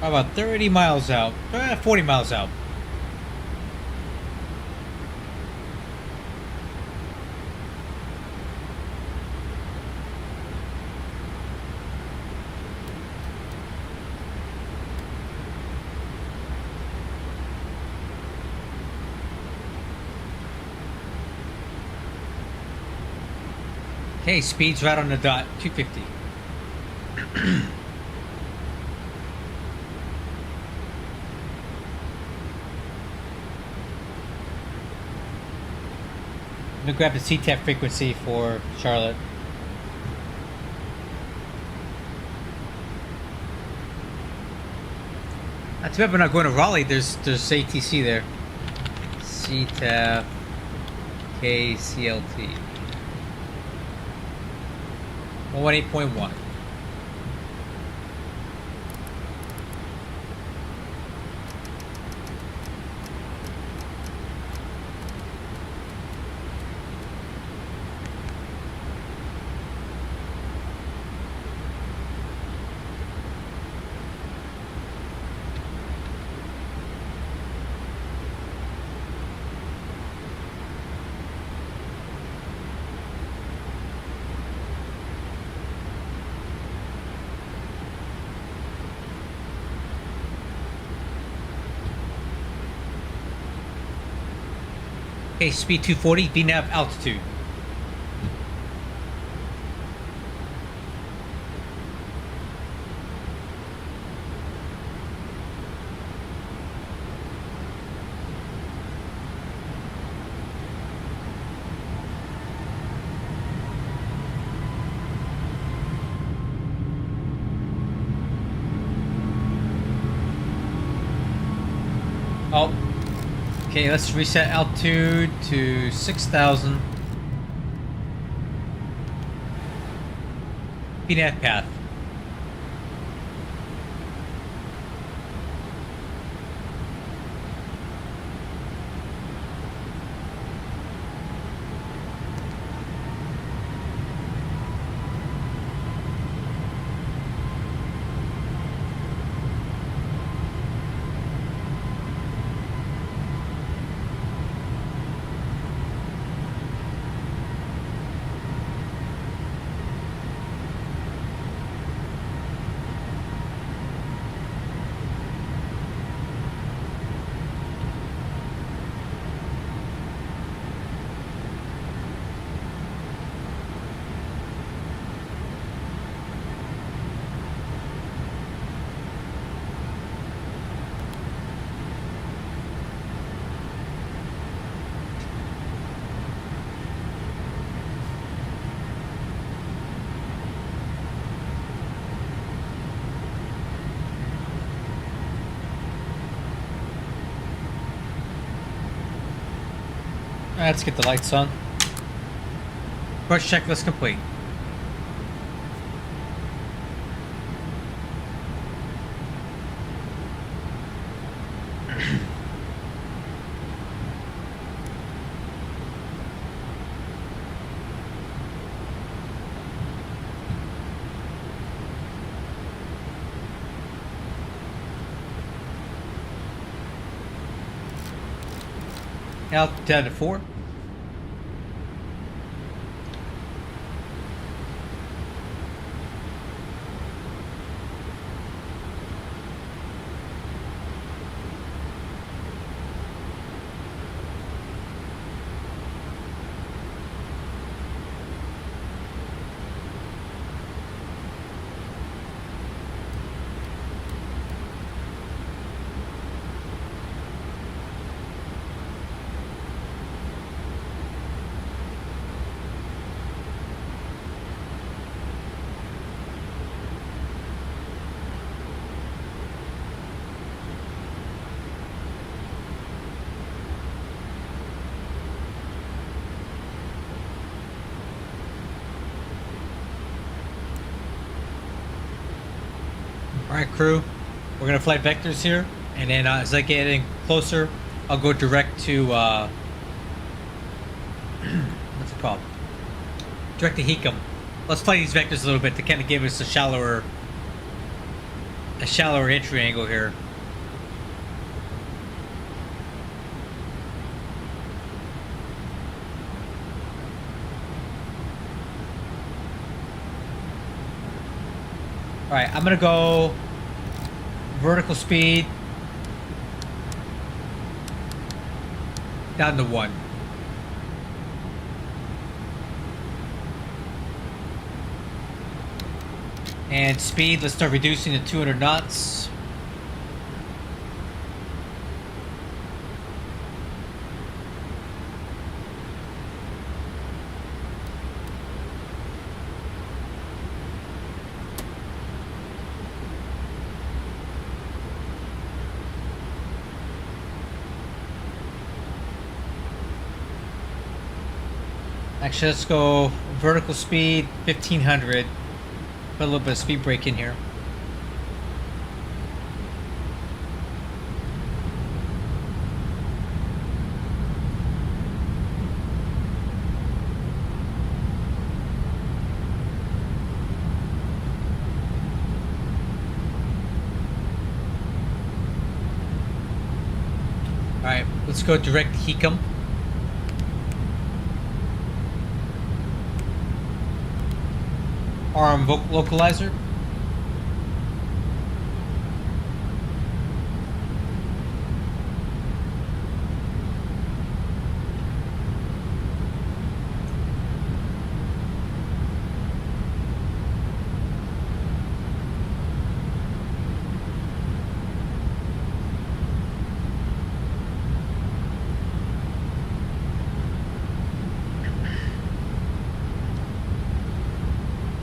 About 30 miles out. 40 miles out. Okay, speed's right on the dot. 250. I'm gonna grab the CTAP frequency for Charlotte. Not too bad we're not going to Raleigh. There's ATC there. CTAP KCLT 118.1. Okay, speed 240, VNAV altitude. Oh. Okay, let's reset altitude to 6,000. VNAV path. Alright, let's get the lights on. First checklist complete. Out down to 4. Alright, crew, we're gonna fly vectors here, and then as I get in closer, I'll go direct to what's it called? Direct to Hecum. Let's fly these vectors a little bit to kind of give us a shallower entry angle here. Alright, I'm gonna go vertical speed down to 1. And speed, let's start reducing to 200 knots. Actually, let's go vertical speed 1500. Put a little bit of speed brake in here. Alright, let's go direct to Hecum. ARM localizer.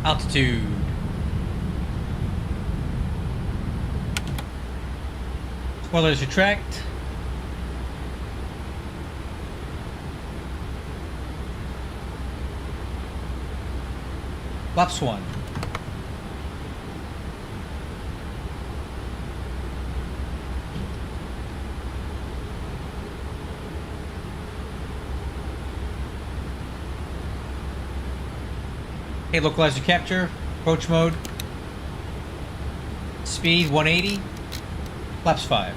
Altitude. Spoilers retract. Flaps 1. Okay, localizer capture, approach mode, speed 180, flaps 5.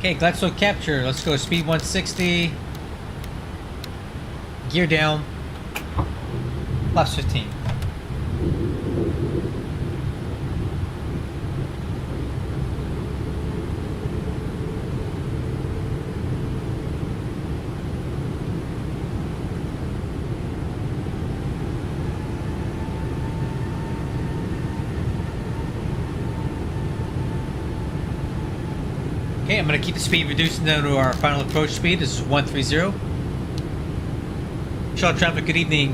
Okay, Glaxo capture. Let's go speed 160. Gear down. Flaps 15. Okay, I'm going to keep the speed reduced down to our final approach speed. This is 130. Charlotte traffic, good evening.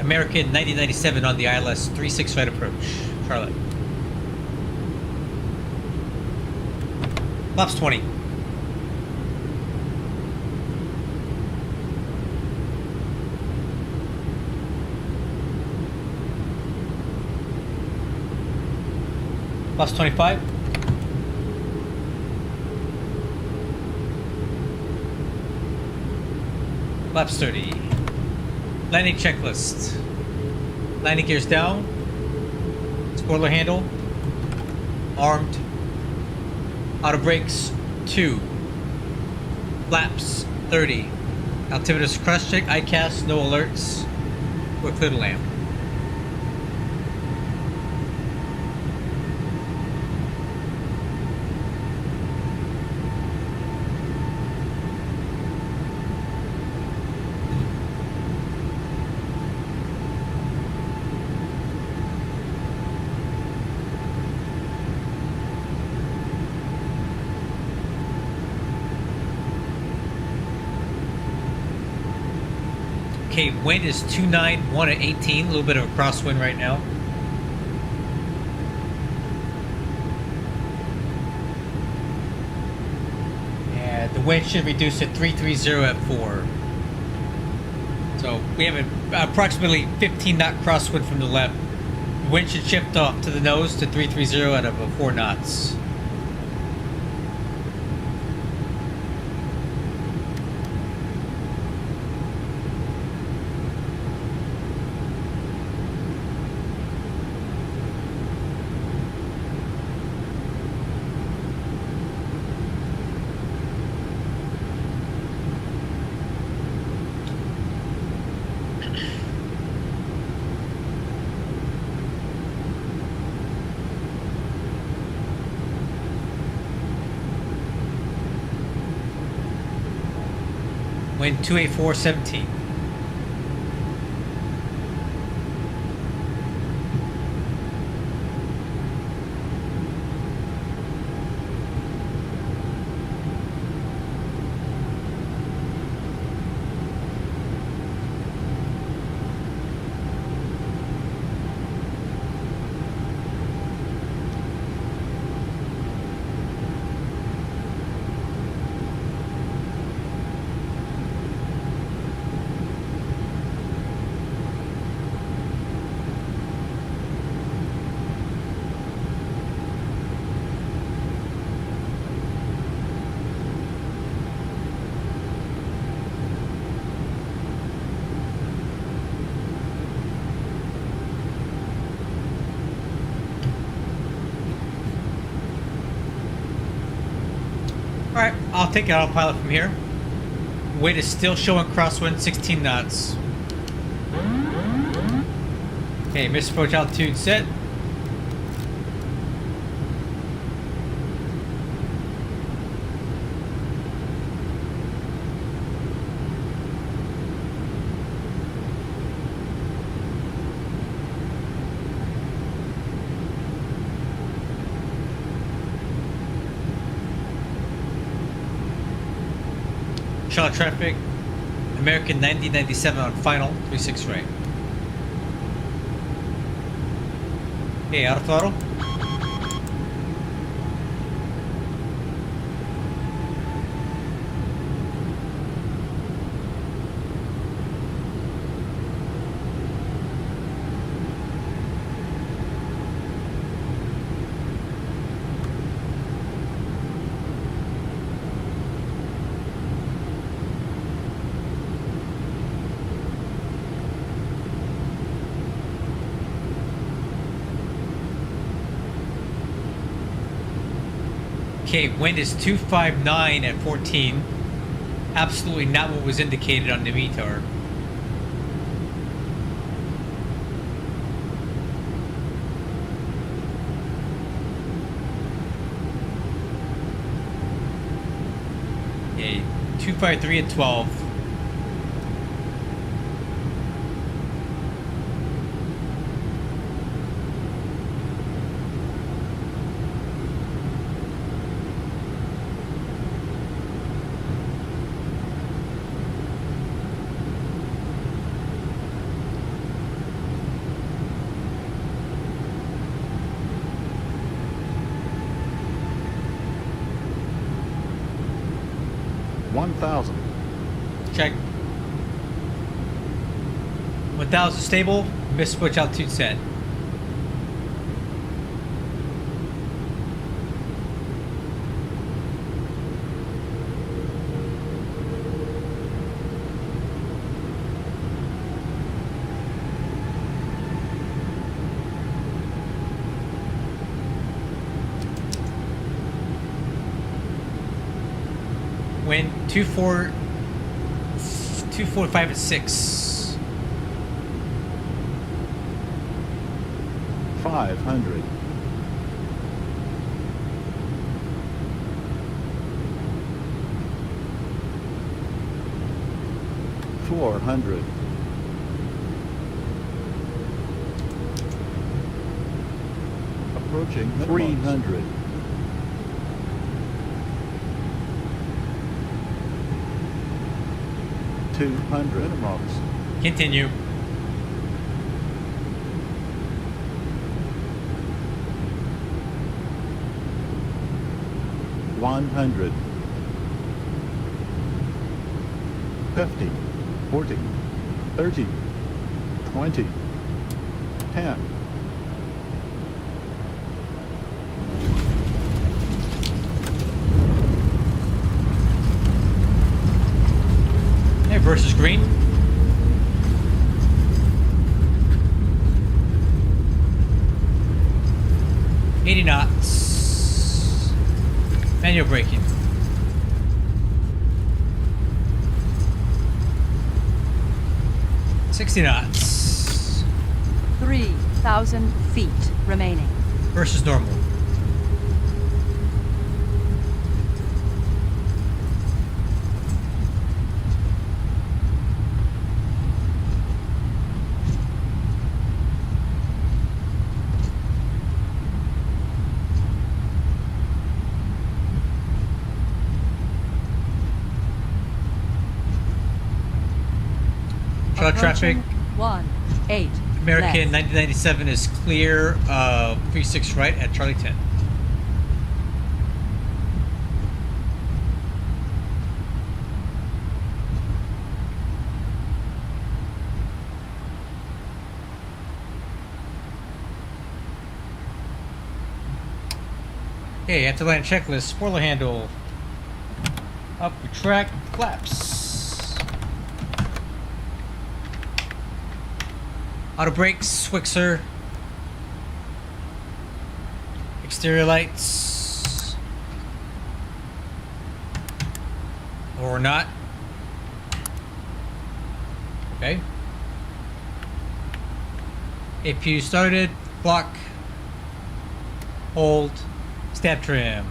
American 9097 on the ILS 36 right approach. Charlotte. Flaps 20. Flaps 25. Flaps 30. Landing checklist. Landing gears down. Spoiler handle. Armed. Auto brakes 2. Flaps 30. Altimeter's cross check. ICAS. No alerts. We're clear to land. Okay, wind is 291 at 18, a little bit of a crosswind right now. And the wind should reduce to 330 at 4. So we have an approximately 15 knot crosswind from the left. The wind should shift off to the nose to 330 at about 4 knots. Wind 284.17. Alright, I'll take autopilot from here. Wind is still showing crosswind 16 knots. Okay, missed approach altitude set. Charlotte traffic, American 9097 on final, 36 right. Okay, auto throttle. Okay, wind is 259 at 14. Absolutely not what was indicated on the METAR. Okay, 253 at 12. 1,000. Check. 1,000 stable. Miss switch altitude set. Wind 245 at 6. 500. 400. 300. 200 minimums. Continue. $100. 50. 40. 30. 20. 10. Hey, versus green. $80 knots. Manual braking. $60 knots. 3,000 feet remaining. Versus normal. Traffic. 18. American left. 9097 is clear. 36 right at Charlie 10. Okay, after land checklist, spoiler handle. Up, retract, flaps. Auto brakes, Swixer. Exterior lights. Or not. Okay. APU started. Block. Hold. Stab trim.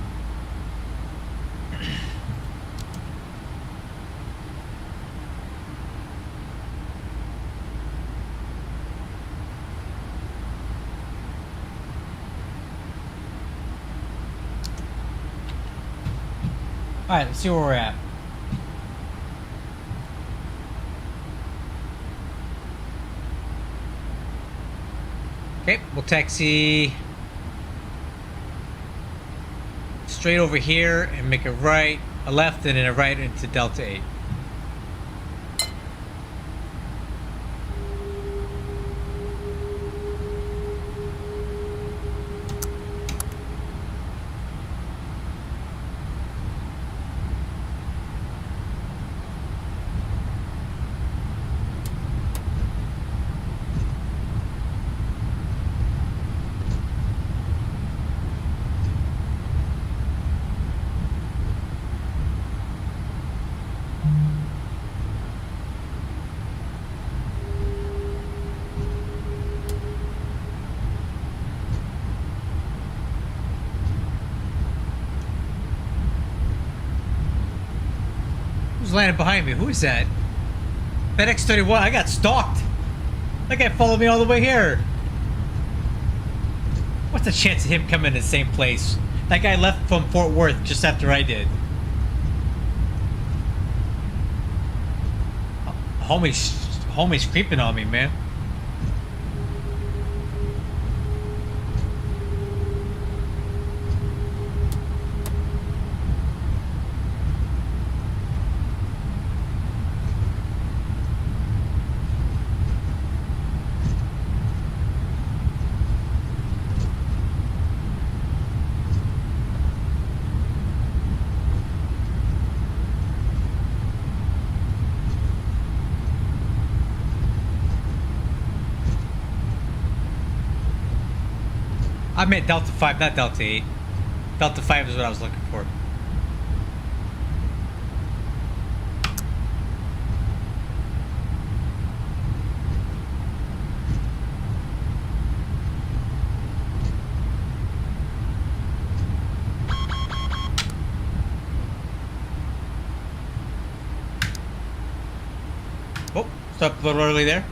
Alright, let's see where we're at. Okay, we'll taxi straight over here and make a right, a left, and then a right into Delta 8. Who's landing behind me? Who is that? FedEx 31. I got stalked. That guy followed me all the way here. What's the chance of him coming in the same place? That guy left from Fort Worth just after I did. Homie's creeping on me, man. I meant Delta 5, not Delta 8. Delta 5 is what I was looking for. Oh, stopped a little early there.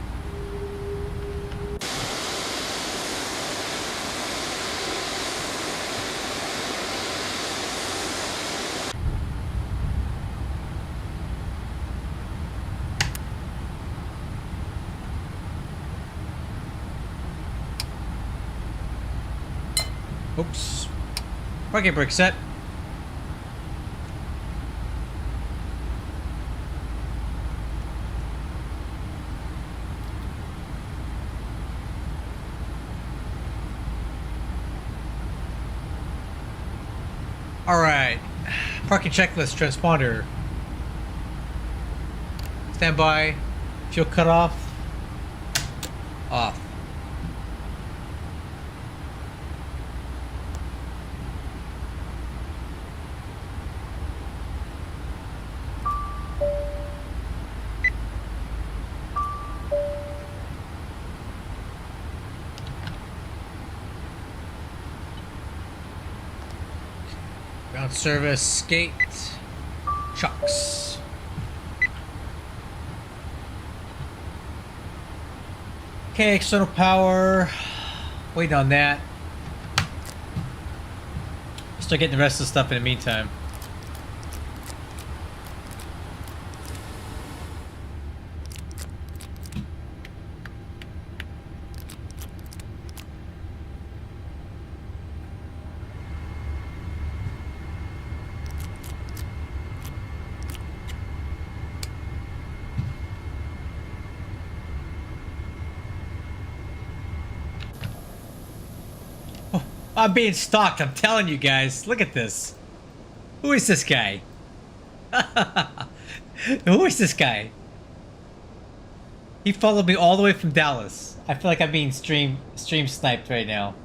Oops. Parking brake set. Alright. Parking checklist transponder. Standby. Fuel cutoff. Off. Ground service, gate, chucks. Okay, external power. Waiting on that. Start getting the rest of the stuff in the meantime. I'm being stalked, I'm telling you guys. Look at this. Who is this guy? Who is this guy? He followed me all the way from Dallas. I feel like I'm being stream sniped right now.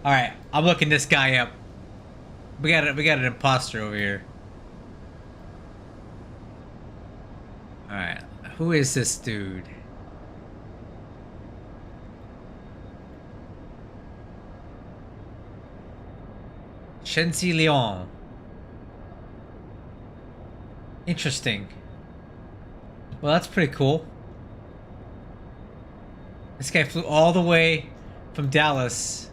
Alright, I'm looking this guy up. We got an imposter over here. Alright, who is this dude? Shenzi Leon. Interesting. Well, that's pretty cool. This guy flew all the way from Dallas.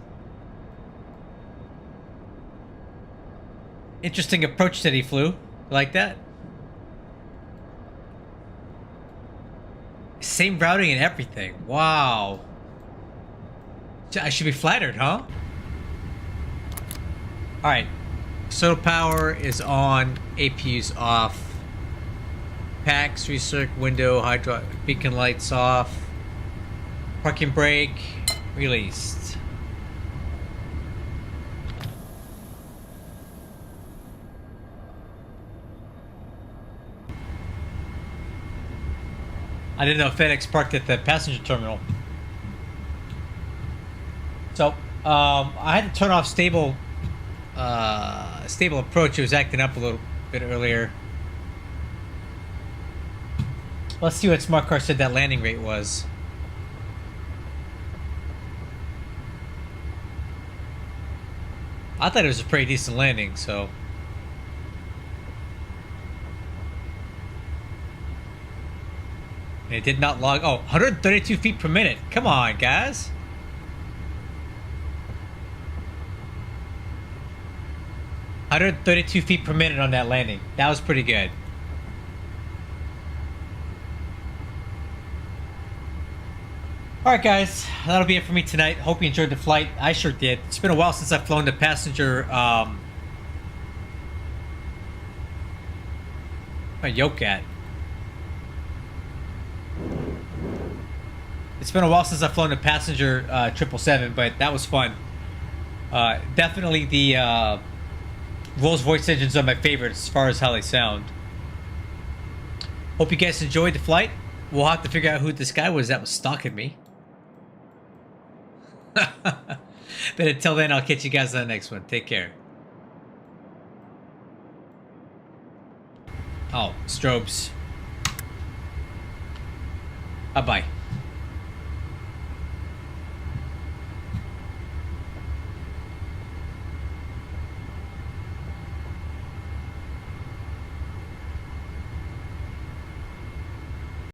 Interesting approach that he flew. You like that? Same routing and everything. Wow. I should be flattered, huh? Alright, soda power is on, APU's off, packs, recirc, window, hydro, beacon lights off, parking brake, released. I didn't know FedEx parked at the passenger terminal. So, I had to turn off stable approach. It was acting up a little bit earlier. Let's see what Smart Car said that landing rate was. I thought it was a pretty decent landing, so. And it did not log. Oh, 132 feet per minute. Come on, guys. 132 feet per minute on that landing. That was pretty good. Alright guys, that'll be it for me tonight. Hope you enjoyed the flight. I sure did. It's been a while since I've flown the passenger a yoke at. It's been a while since I've flown the passenger 777, but that was fun. Definitely the Rolls-Royce engines are my favorite as far as how they sound. Hope you guys enjoyed the flight. We'll have to figure out who this guy was that was stalking me. But until then, I'll catch you guys on the next one. Take care. Oh, strobes. Bye-bye.